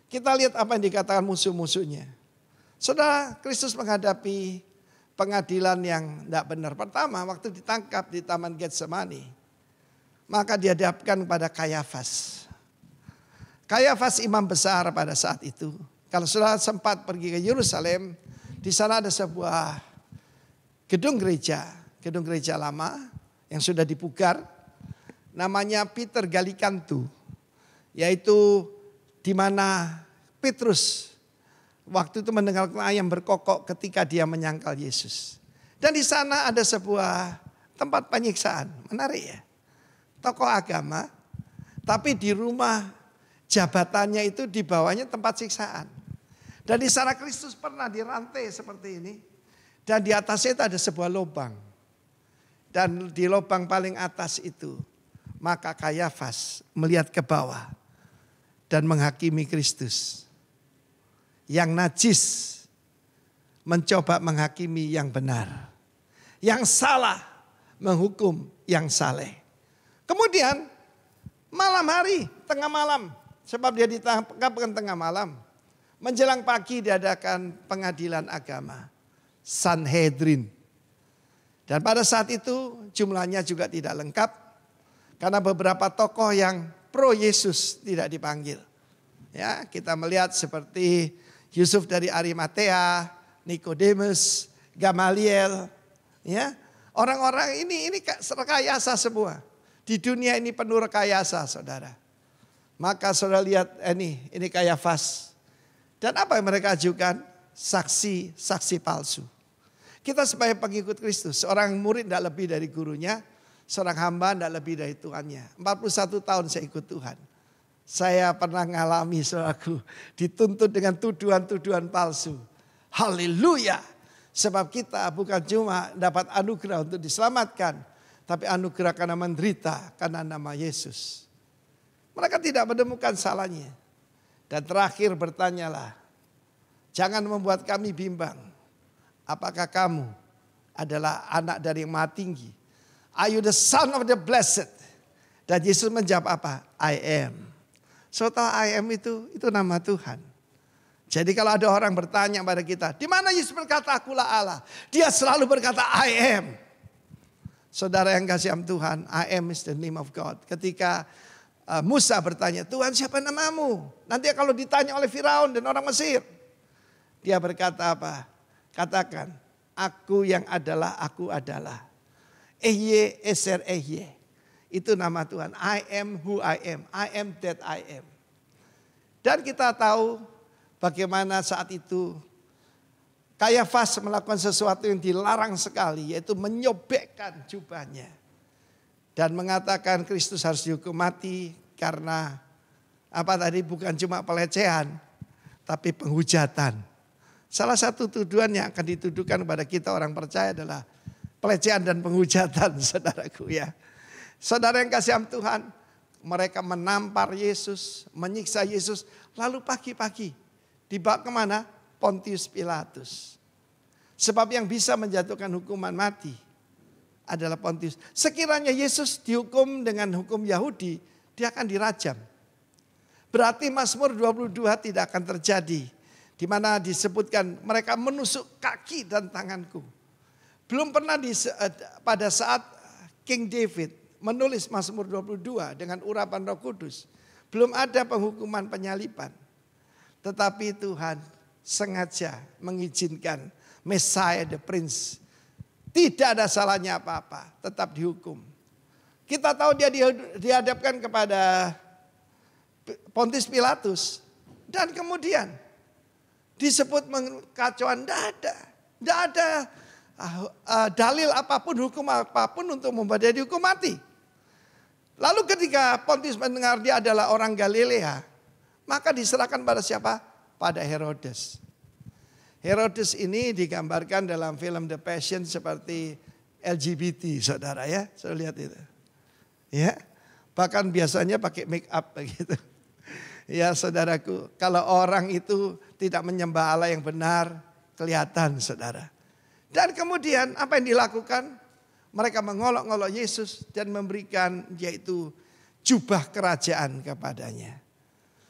Kita lihat apa yang dikatakan musuh-musuhnya. Saudara, Kristus menghadapi pengadilan yang tidak benar. Pertama, waktu ditangkap di Taman Getsemani, maka dihadapkan kepada Kayafas. Kayafas imam besar pada saat itu. Kalau saudara sempat pergi ke Yerusalem, di sana ada sebuah gedung gereja lama yang sudah dipugar, namanya Peter Gallicantu, yaitu di mana Petrus waktu itu mendengar ayam berkokok ketika dia menyangkal Yesus. Dan di sana ada sebuah tempat penyiksaan, menarik ya, tokoh agama, tapi di rumah jabatannya itu di bawahnya tempat siksaan. Dan di sana Kristus pernah dirantai seperti ini. Dan di atasnya itu ada sebuah lubang. Dan di lubang paling atas itu, maka Kayafas melihat ke bawah dan menghakimi Kristus. Yang najis mencoba menghakimi yang benar. Yang salah menghukum yang saleh. Kemudian malam hari, tengah malam. Sebab dia ditangkapkan tengah malam. Menjelang pagi diadakan pengadilan agama. Sanhedrin. Dan pada saat itu jumlahnya juga tidak lengkap. Karena beberapa tokoh yang pro Yesus tidak dipanggil. Ya, kita melihat seperti Yusuf dari Arimatea, Nikodemus, Gamaliel. Ya, orang-orang ini rekayasa semua. Di dunia ini penuh rekayasa, saudara. Maka saudara lihat ini Kayafas. Dan apa yang mereka ajukan? Saksi palsu. Kita sebagai pengikut Kristus, seorang murid tidak lebih dari gurunya, seorang hamba tidak lebih dari Tuhannya. 41 tahun saya ikut Tuhan. Saya pernah mengalami, saudaraku, dituntut dengan tuduhan-tuduhan palsu. Haleluya. Sebab kita bukan cuma dapat anugerah untuk diselamatkan, tapi anugerah karena menderita karena nama Yesus. Mereka tidak menemukan salahnya. Dan terakhir bertanyalah, jangan membuat kami bimbang. Apakah kamu adalah anak dari yang Maha Tinggi? Are you the son of the blessed? Dan Yesus menjawab apa? I am. So tahu I am itu nama Tuhan. Jadi kalau ada orang bertanya pada kita, di mana Yesus berkata akulah Allah? Dia selalu berkata I am. Saudara yang kasih Tuhan, I am is the name of God. Ketika Musa bertanya, Tuhan siapa namamu? Nanti kalau ditanya oleh Firaun dan orang Mesir. Dia berkata apa? Katakan, aku yang adalah, aku adalah. Ehye eser ehye. Itu nama Tuhan. I am who I am. I am that I am. Dan kita tahu bagaimana saat itu Kayafas melakukan sesuatu yang dilarang sekali, yaitu menyobekkan jubahnya. Dan mengatakan Kristus harus dihukum mati karena bukan cuma pelecehan, tapi penghujatan. Salah satu tuduhan yang akan dituduhkan kepada kita orang percaya adalah pelecehan dan penghujatan, saudaraku ya. Saudara yang kasih Tuhan, mereka menampar Yesus, menyiksa Yesus, lalu pagi-pagi dibawa kemana? Pontius Pilatus. Sebab yang bisa menjatuhkan hukuman mati adalah Pontius. Sekiranya Yesus dihukum dengan hukum Yahudi, dia akan dirajam. Berarti Mazmur 22 tidak akan terjadi. Di mana disebutkan mereka menusuk kaki dan tanganku. Belum pernah pada saat King David menulis Mazmur 22 dengan urapan Roh Kudus. Belum ada penghukuman penyaliban. Tetapi Tuhan sengaja mengizinkan Messiah the Prince. Tidak ada salahnya apa-apa, tetap dihukum. Kita tahu dia dihadapkan kepada Pontius Pilatus. Dan kemudian disebut kekacauan, tidak ada dalil apapun, hukum apapun untuk membuat dia dihukum mati. Lalu ketika Pontius mendengar dia adalah orang Galilea, maka diserahkan pada siapa? Pada Herodes. Herodes ini digambarkan dalam film The Passion seperti LGBT, saudara ya. Saya lihat itu. Ya, bahkan biasanya pakai make up begitu. Ya saudaraku, kalau orang itu tidak menyembah Allah yang benar, kelihatan saudara. Dan kemudian apa yang dilakukan? Mereka mengolok-olok Yesus dan memberikan yaitu jubah kerajaan kepadanya.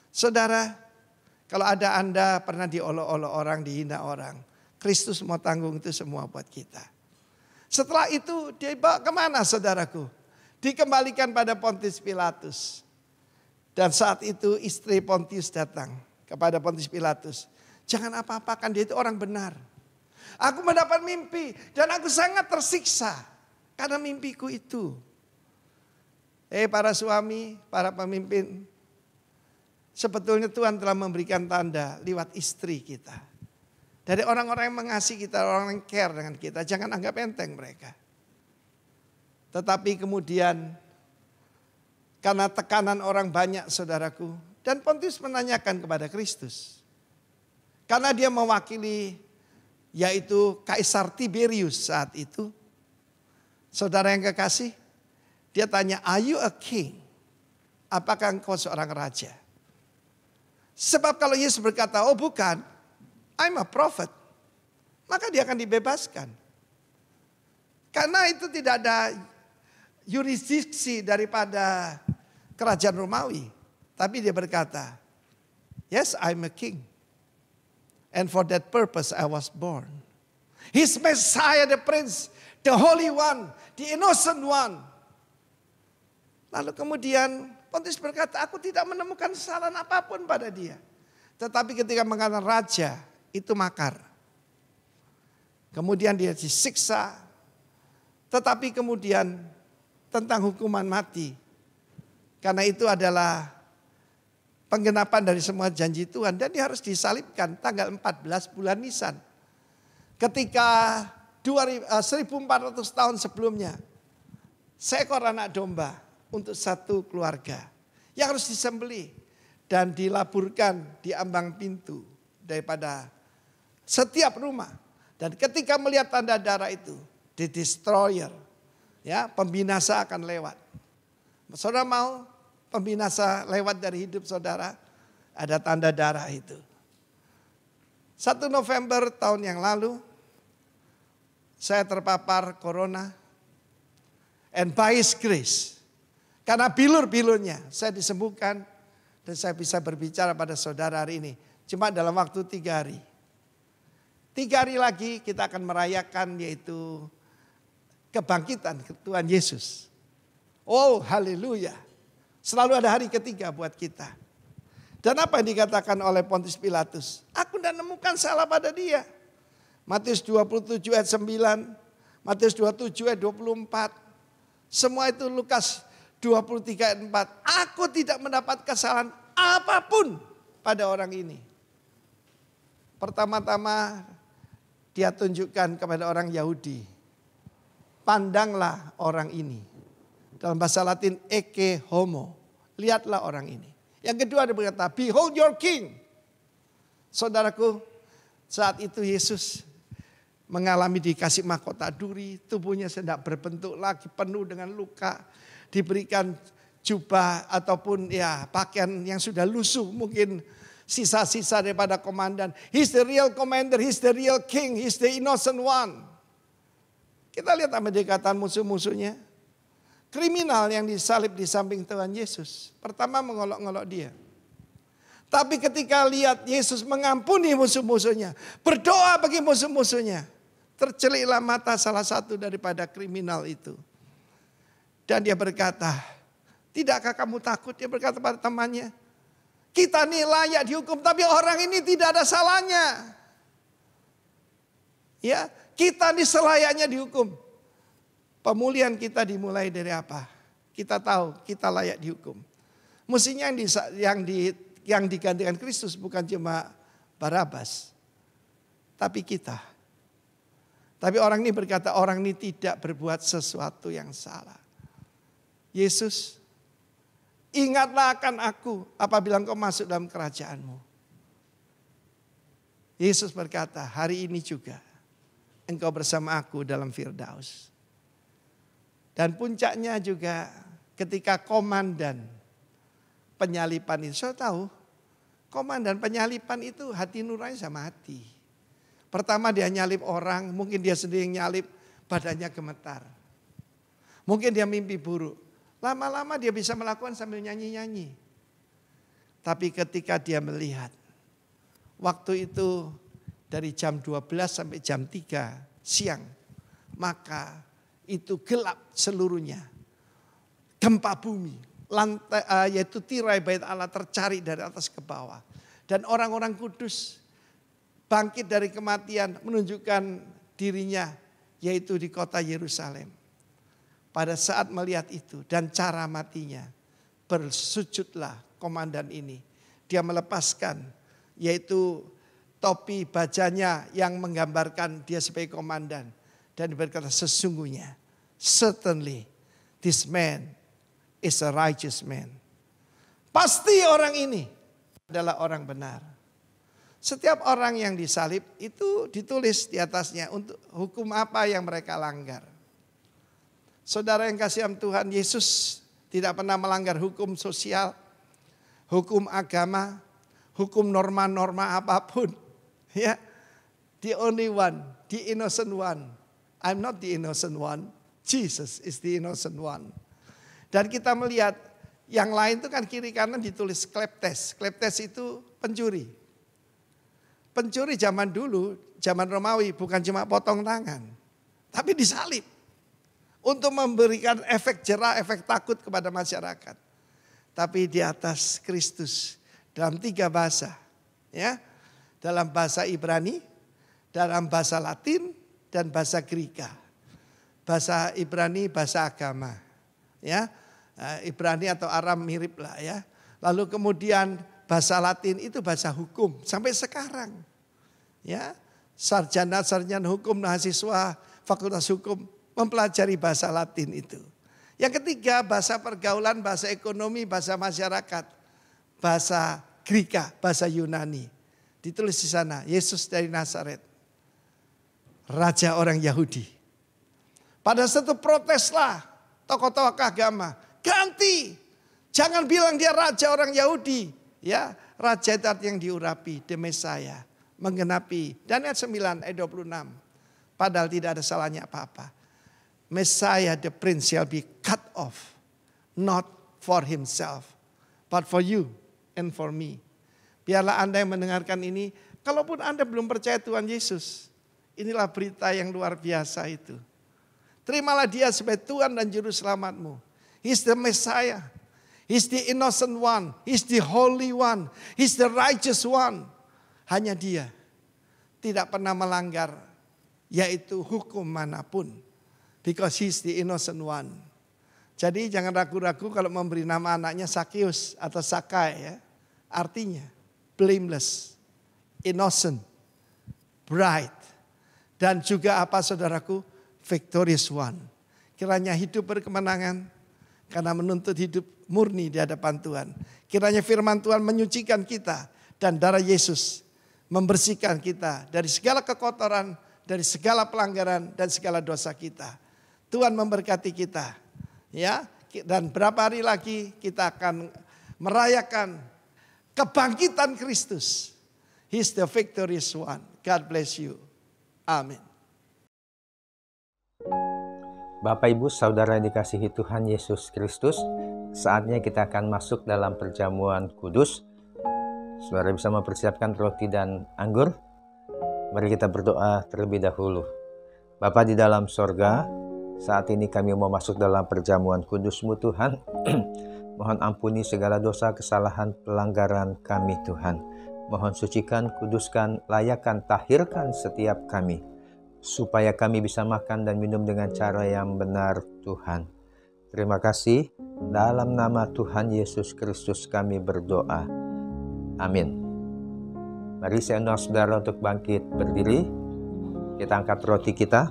Saudara, kalau ada Anda pernah diolok-olok orang, dihina orang, Kristus mau tanggung itu semua buat kita. Setelah itu dia bawa kemana saudaraku? Dikembalikan pada Pontius Pilatus. Dan saat itu istri Pontius datang kepada Pontius Pilatus. Jangan apa-apakan, dia itu orang benar. Aku mendapat mimpi dan aku sangat tersiksa karena mimpiku itu. Para suami, para pemimpin, sebetulnya Tuhan telah memberikan tanda lewat istri kita. Dari orang-orang yang mengasihi kita, orang yang care dengan kita, jangan anggap enteng mereka. Tetapi kemudian karena tekanan orang banyak saudaraku, Dan Pontius menanyakan kepada Kristus. Karena dia mewakili yaitu Kaisar Tiberius saat itu. Saudara yang kekasih, dia tanya, "Are you a king?" Apakah engkau seorang raja? Sebab kalau Yesus berkata, "Oh bukan, I'm a prophet," maka dia akan dibebaskan. Karena itu tidak ada yurisdiksi daripada kerajaan Romawi. Tapi dia berkata, "Yes, I'm a king. And for that purpose I was born." His Messiah, the Prince, the Holy One, the Innocent One. Lalu kemudian Pontius berkata, "Aku tidak menemukan kesalahan apapun pada dia." Tetapi ketika mengatakan raja, itu makar. Kemudian dia disiksa. Tetapi kemudian tentang hukuman mati. Karena itu adalah penggenapan dari semua janji Tuhan. Dan dia harus disalibkan tanggal 14 bulan Nisan. Ketika 1400 tahun sebelumnya. Seekor anak domba untuk satu keluarga. Yang harus disembelih. Dan dilaburkan di ambang pintu. Daripada setiap rumah. Dan ketika melihat tanda darah itu. The destroyer. Ya, pembinasa akan lewat. Saudara mau pembinasa lewat dari hidup saudara? Ada tanda darah itu. 1 November tahun yang lalu, saya terpapar corona. And by His grace, karena bilur-bilurnya saya disembuhkan. Dan saya bisa berbicara pada saudara hari ini. Cuma dalam waktu 3 hari. 3 hari lagi kita akan merayakan yaitu kebangkitan Tuhan Yesus. Oh haleluya. Selalu ada hari ketiga buat kita. Dan apa yang dikatakan oleh Pontius Pilatus? Aku tidak menemukan salah pada dia. Matius 27 ayat 9. Matius 27 ayat 24. Semua itu Lukas 23 ayat 4. Aku tidak mendapat kesalahan apapun pada orang ini. Pertama-tama dia tunjukkan kepada orang Yahudi. Pandanglah orang ini. Dalam bahasa Latin, ecce homo. Lihatlah orang ini. Yang kedua dia berkata, behold your king. Saudaraku, saat itu Yesus mengalami dikasih mahkota duri. Tubuhnya tidak berbentuk lagi, penuh dengan luka. Diberikan jubah ataupun ya pakaian yang sudah lusuh. Mungkin sisa-sisa daripada komandan. He's the real commander, he's the real king, he's the innocent one. Kita lihat apa dikatakan musuh-musuhnya. Kriminal yang disalib di samping Tuhan Yesus. Pertama mengolok-ngolok dia. Tapi ketika lihat Yesus mengampuni musuh-musuhnya. Berdoa bagi musuh-musuhnya. Terceliklah mata salah satu daripada kriminal itu. Dan dia berkata, tidakkah kamu takut? Dia berkata pada temannya. Kita ini layak dihukum tapi orang ini tidak ada salahnya. Ya, kita ini selayaknya dihukum. Pemulihan kita dimulai dari apa? Kita tahu kita layak dihukum. Mestinya yang digantikan Kristus bukan cuma Barabas, tapi kita. Tapi orang ini berkata orang ini tidak berbuat sesuatu yang salah. Yesus, ingatlah akan aku apabila engkau masuk dalam kerajaanmu. Yesus berkata, hari ini juga engkau bersama aku dalam Firdaus. Dan puncaknya juga ketika komandan penyalipan itu. Saya tahu komandan penyalipan itu hati nurani sama hati. Pertama dia nyalip orang, mungkin dia sendiri yang nyalip, badannya gemetar. Mungkin dia mimpi buruk. Lama-lama dia bisa melakukan sambil nyanyi-nyanyi. Tapi ketika dia melihat waktu itu dari jam 12 sampai jam 3 siang. Maka itu gelap seluruhnya. Gempa bumi. Lantai, yaitu tirai bait Allah tercari dari atas ke bawah. Dan orang-orang kudus bangkit dari kematian menunjukkan dirinya yaitu di kota Yerusalem. Pada saat melihat itu dan cara matinya, bersujudlah komandan ini. Dia melepaskan yaitu topi bajanya yang menggambarkan dia sebagai komandan. Dan berkata sesungguhnya, certainly this man is a righteous man. Pasti orang ini adalah orang benar. Setiap orang yang disalib itu ditulis di atasnya untuk hukum apa yang mereka langgar. Saudara yang kasihan Tuhan, Yesus tidak pernah melanggar hukum sosial, hukum agama, hukum norma-norma apapun. Ya, the only one, the innocent one. I'm not the innocent one. Jesus is the innocent one. Dan kita melihat yang lain itu kan kiri kanan ditulis kleptes. Kleptes itu pencuri. Pencuri zaman dulu, zaman Romawi bukan cuma potong tangan. Tapi disalib. Untuk memberikan efek jerah, efek takut kepada masyarakat. Tapi di atas Kristus dalam 3 bahasa. Ya, dalam bahasa Ibrani, dalam bahasa Latin, dan bahasa Greka. Bahasa Ibrani, bahasa agama. Ya, Ibrani atau Aram mirip lah ya. Lalu kemudian bahasa Latin itu bahasa hukum sampai sekarang. Ya, sarjana hukum, mahasiswa fakultas hukum mempelajari bahasa Latin itu. Yang ketiga bahasa pergaulan, bahasa ekonomi, bahasa masyarakat, bahasa Greka, bahasa Yunani. Ditulis di sana, Yesus dari Nazaret, raja orang Yahudi. Pada satu proteslah tokoh-tokoh agama, ganti, jangan bilang dia raja orang Yahudi. Ya, raja itu yang diurapi, the Messiah, menggenapi. Daniel 9 ayat 26. Padahal tidak ada salahnya apa-apa. Messiah the prince shall be cut off, not for himself, but for you and for me. Biarlah Anda yang mendengarkan ini, kalaupun Anda belum percaya Tuhan Yesus, inilah berita yang luar biasa itu. Terimalah dia sebagai Tuhan dan Juru Selamatmu. He's the Messiah. He's the innocent one. He's the holy one. He's the righteous one. Hanya dia tidak pernah melanggar yaitu hukum manapun. Because he's the innocent one. Jadi jangan ragu-ragu kalau memberi nama anaknya Sakeus atau Sakai ya. Artinya blameless, innocent, bright. Dan juga apa saudaraku? Victorious one. Kiranya hidup berkemenangan karena menuntut hidup murni di hadapan Tuhan. Kiranya firman Tuhan menyucikan kita dan darah Yesus membersihkan kita dari segala kekotoran, dari segala pelanggaran dan segala dosa kita. Tuhan memberkati kita. Ya, dan berapa hari lagi kita akan merayakan kebangkitan Kristus. He's the victorious one. God bless you. Amin. Bapak Ibu Saudara yang dikasihi Tuhan Yesus Kristus, saatnya kita akan masuk dalam perjamuan kudus. Saudara bisa mempersiapkan roti dan anggur. Mari kita berdoa terlebih dahulu. Bapa di dalam sorga, saat ini kami mau masuk dalam perjamuan kudus-Mu Tuhan. Mohon ampuni segala dosa, kesalahan, pelanggaran kami Tuhan. Mohon sucikan, kuduskan, layakkan, tahirkan setiap kami. Supaya kami bisa makan dan minum dengan cara yang benar Tuhan. Terima kasih. Dalam nama Tuhan Yesus Kristus kami berdoa. Amin. Mari saya undang saudara untuk bangkit berdiri. Kita angkat roti kita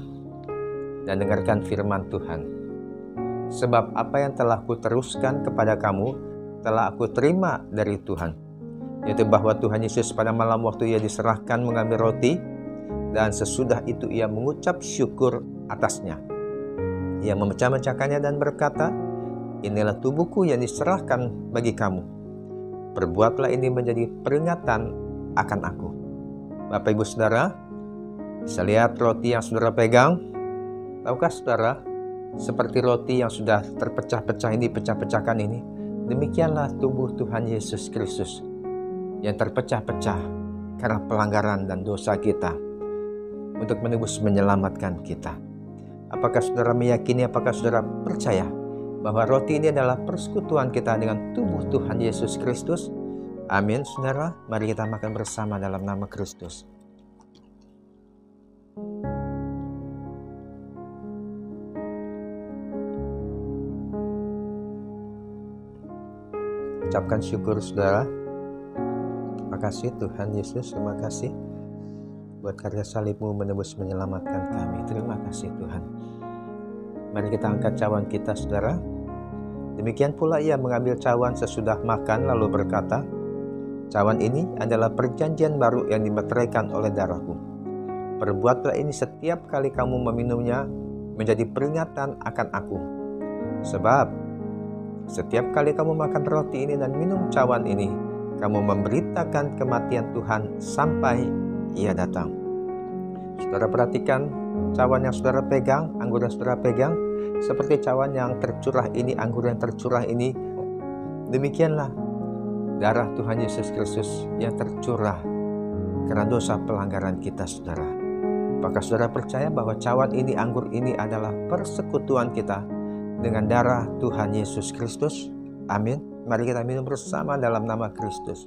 dan dengarkan firman Tuhan. Sebab apa yang telah kuteruskan kepada kamu telah aku terima dari Tuhan. Yaitu bahwa Tuhan Yesus pada malam waktu ia diserahkan mengambil roti, dan sesudah itu ia mengucap syukur atasnya. Ia memecah-mecahkannya dan berkata, inilah tubuhku yang diserahkan bagi kamu. Perbuatlah ini menjadi peringatan akan aku. Bapak Ibu Saudara, bisa lihat roti yang saudara pegang. Tahukah saudara, seperti roti yang sudah terpecah-pecah ini, pecah-pecahkan ini, demikianlah tubuh Tuhan Yesus Kristus yang terpecah-pecah karena pelanggaran dan dosa kita, untuk menebus menyelamatkan kita. Apakah saudara meyakini, apakah saudara percaya bahwa roti ini adalah persekutuan kita dengan tubuh Tuhan Yesus Kristus? Amin saudara, mari kita makan bersama dalam nama Kristus. Ucapkan syukur saudara. Terima kasih Tuhan Yesus, terima kasih buat karya salib-Mu menebus menyelamatkan kami. Terima kasih Tuhan. Mari kita angkat cawan kita saudara. Demikian pula ia mengambil cawan sesudah makan lalu berkata, Cawan ini adalah perjanjian baru yang dimeteraikan oleh darahku. Perbuatlah ini setiap kali kamu meminumnya menjadi peringatan akan aku. Sebab setiap kali kamu makan roti ini dan minum cawan ini, kamu memberitakan kematian Tuhan sampai Ia datang. Saudara perhatikan cawan yang saudara pegang, anggur yang saudara pegang, seperti cawan yang tercurah ini, anggur yang tercurah ini. Demikianlah darah Tuhan Yesus Kristus yang tercurah karena dosa pelanggaran kita, saudara. Apakah saudara percaya bahwa cawan ini, anggur ini adalah persekutuan kita dengan darah Tuhan Yesus Kristus? Amin. Mari kita minum bersama dalam nama Kristus.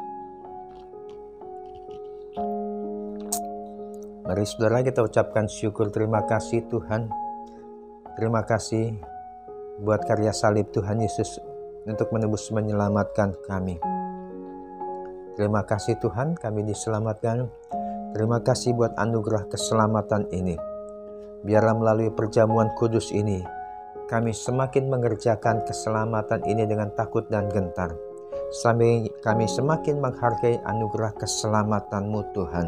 Mari saudara kita ucapkan syukur, terima kasih Tuhan. Terima kasih buat karya salib Tuhan Yesus untuk menebus menyelamatkan kami. Terima kasih Tuhan, kami diselamatkan. Terima kasih buat anugerah keselamatan ini. Biarlah melalui perjamuan kudus ini, kami semakin mengerjakan keselamatan ini dengan takut dan gentar. Sampai kami semakin menghargai anugerah keselamatan-Mu Tuhan.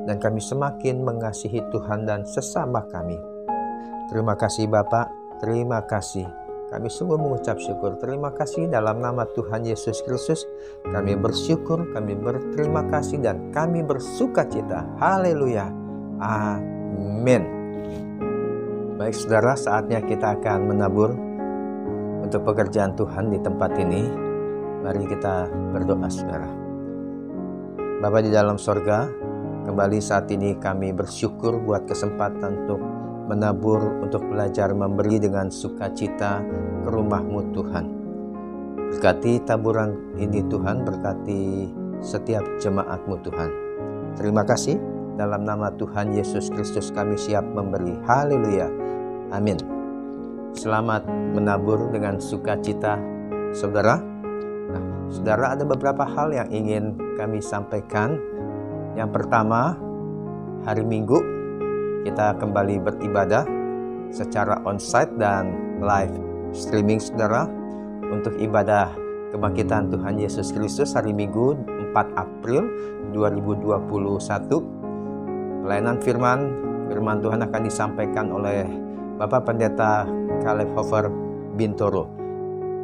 Dan kami semakin mengasihi Tuhan dan sesama kami. Terima kasih Bapa, terima kasih. Kami sungguh mengucap syukur. Terima kasih dalam nama Tuhan Yesus Kristus. Kami bersyukur, kami berterima kasih, dan kami bersukacita. Haleluya. Amin. Baik saudara, saatnya kita akan menabur untuk pekerjaan Tuhan di tempat ini. Mari kita berdoa saudara. Bapa di dalam sorga, kembali saat ini kami bersyukur buat kesempatan untuk menabur, untuk belajar memberi dengan sukacita ke rumah-Mu Tuhan. Berkati taburan ini Tuhan, berkati setiap jemaat-Mu Tuhan. Terima kasih, dalam nama Tuhan Yesus Kristus kami siap memberi. Haleluya. Amin. Selamat menabur dengan sukacita saudara. Nah, saudara, ada beberapa hal yang ingin kami sampaikan. Yang pertama, hari Minggu kita kembali beribadah secara onsite dan live streaming saudara, untuk ibadah kebangkitan Tuhan Yesus Kristus hari Minggu 4 April 2021. Pelayanan firman Tuhan akan disampaikan oleh Bapak Pendeta Caleb Hofer Bintoro.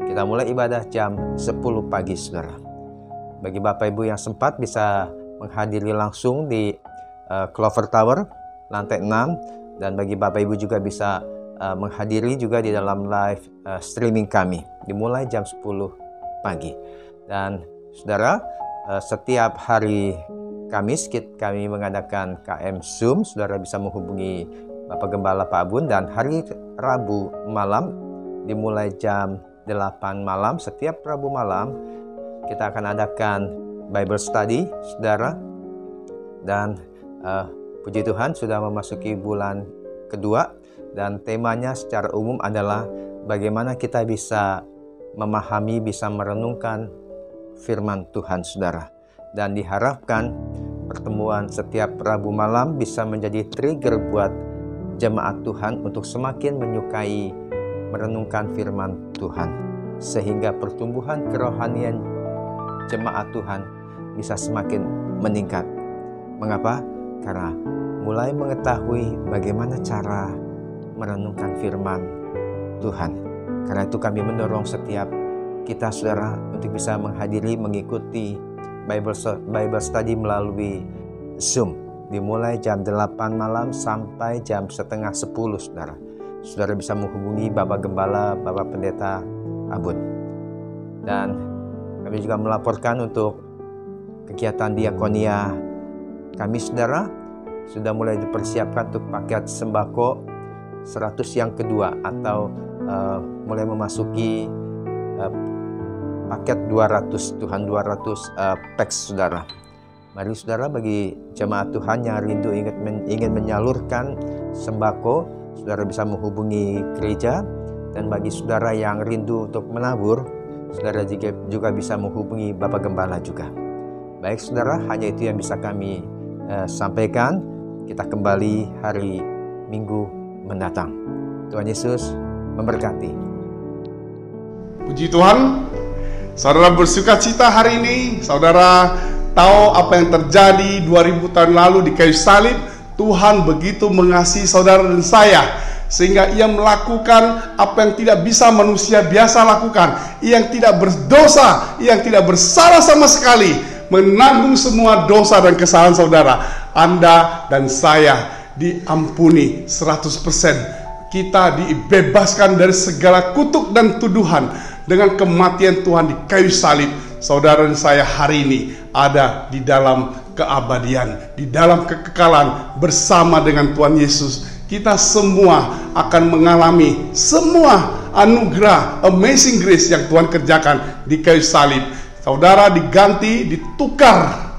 Kita mulai ibadah jam 10 pagi saudara. Bagi Bapak Ibu yang sempat bisa menghadiri langsung di Clover Tower lantai 6, dan bagi Bapak Ibu juga bisa menghadiri juga di dalam live streaming kami dimulai jam 10 pagi. Dan saudara, setiap hari Kamis kami mengadakan KM Zoom. Saudara bisa menghubungi Bapak Gembala Pak Abun, dan hari Rabu malam dimulai jam 8 malam. Setiap Rabu malam kita akan adakan Bible Study saudara. Dan puji Tuhan sudah memasuki bulan kedua, dan temanya secara umum adalah bagaimana kita bisa memahami, bisa merenungkan firman Tuhan saudara. Dan diharapkan pertemuan setiap Rabu malam bisa menjadi trigger buat jemaat Tuhan untuk semakin menyukai merenungkan firman Tuhan, sehingga pertumbuhan kerohanian jemaat Tuhan bisa semakin meningkat. Mengapa? Karena mulai mengetahui bagaimana cara merenungkan firman Tuhan. Karena itu kami mendorong setiap kita saudara untuk bisa menghadiri, mengikuti Bible Study melalui Zoom dimulai jam 8 malam sampai jam setengah 10 saudara. Saudara bisa menghubungi Bapak Gembala, Bapak Pendeta Abun. Dan kami juga melaporkan untuk kegiatan diakonia kami saudara sudah mulai dipersiapkan untuk paket sembako 100 yang kedua, atau mulai memasuki paket 200 Tuhan, 200 packs saudara. Mari saudara, bagi jemaat Tuhan yang rindu ingin menyalurkan sembako, saudara bisa menghubungi gereja. Dan bagi saudara yang rindu untuk menabur, saudara juga bisa menghubungi Bapak Gembala juga. Baik saudara, hanya itu yang bisa kami sampaikan. Kita kembali hari Minggu mendatang. Tuhan Yesus memberkati. Puji Tuhan, Saudara bersuka cita hari ini. Saudara tahu apa yang terjadi 2000 tahun lalu di kayu salib. Tuhan begitu mengasihi saudara dan saya, sehingga ia melakukan apa yang tidak bisa manusia biasa lakukan. Ia yang tidak berdosa, ia yang tidak bersalah sama sekali, menanggung semua dosa dan kesalahan saudara. Anda dan saya diampuni 100%. Kita dibebaskan dari segala kutuk dan tuduhan dengan kematian Tuhan di kayu salib. Saudara dan saya hari ini ada di dalam keabadian, di dalam kekekalan bersama dengan Tuhan Yesus. Kita semua akan mengalami semua anugerah, amazing grace yang Tuhan kerjakan di kayu salib. Saudara diganti, ditukar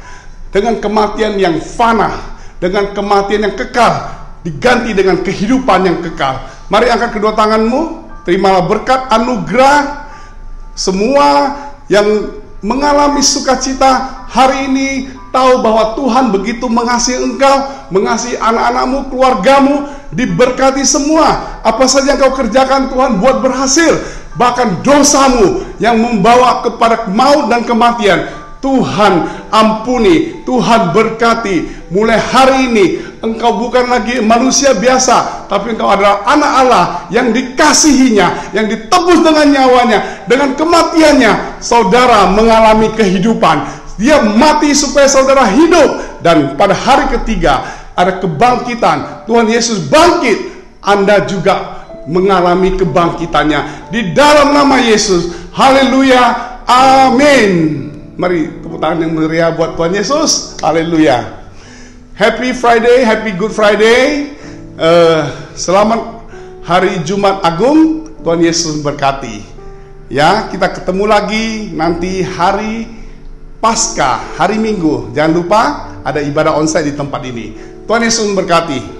dengan kematian yang fana, dengan kematian yang kekal, diganti dengan kehidupan yang kekal. Mari angkat kedua tanganmu, terimalah berkat anugerah. Semua yang mengalami sukacita hari ini tahu bahwa Tuhan begitu mengasihi engkau, mengasihi anak-anakmu, keluargamu, diberkati semua. Apa saja yang kau kerjakan Tuhan buat berhasil. Bahkan dosamu yang membawa kepada maut dan kematian, Tuhan ampuni, Tuhan berkati. Mulai hari ini engkau bukan lagi manusia biasa, tapi engkau adalah anak Allah yang dikasihinya, yang ditebus dengan nyawanya, dengan kematiannya. Saudara mengalami kehidupan. Dia mati supaya saudara hidup, dan pada hari ketiga ada kebangkitan. Tuhan Yesus bangkit, Anda juga mengalami kebangkitannya di dalam nama Yesus. Haleluya, amin. Mari tepuk tangan yang meriah buat Tuhan Yesus. Haleluya. Happy Friday, Happy Good Friday. Selamat hari Jumat Agung. Tuhan Yesus berkati. Ya, kita ketemu lagi nanti hari Paskah, hari Minggu. Jangan lupa ada ibadah onsite di tempat ini. Tuhan Yesus memberkati.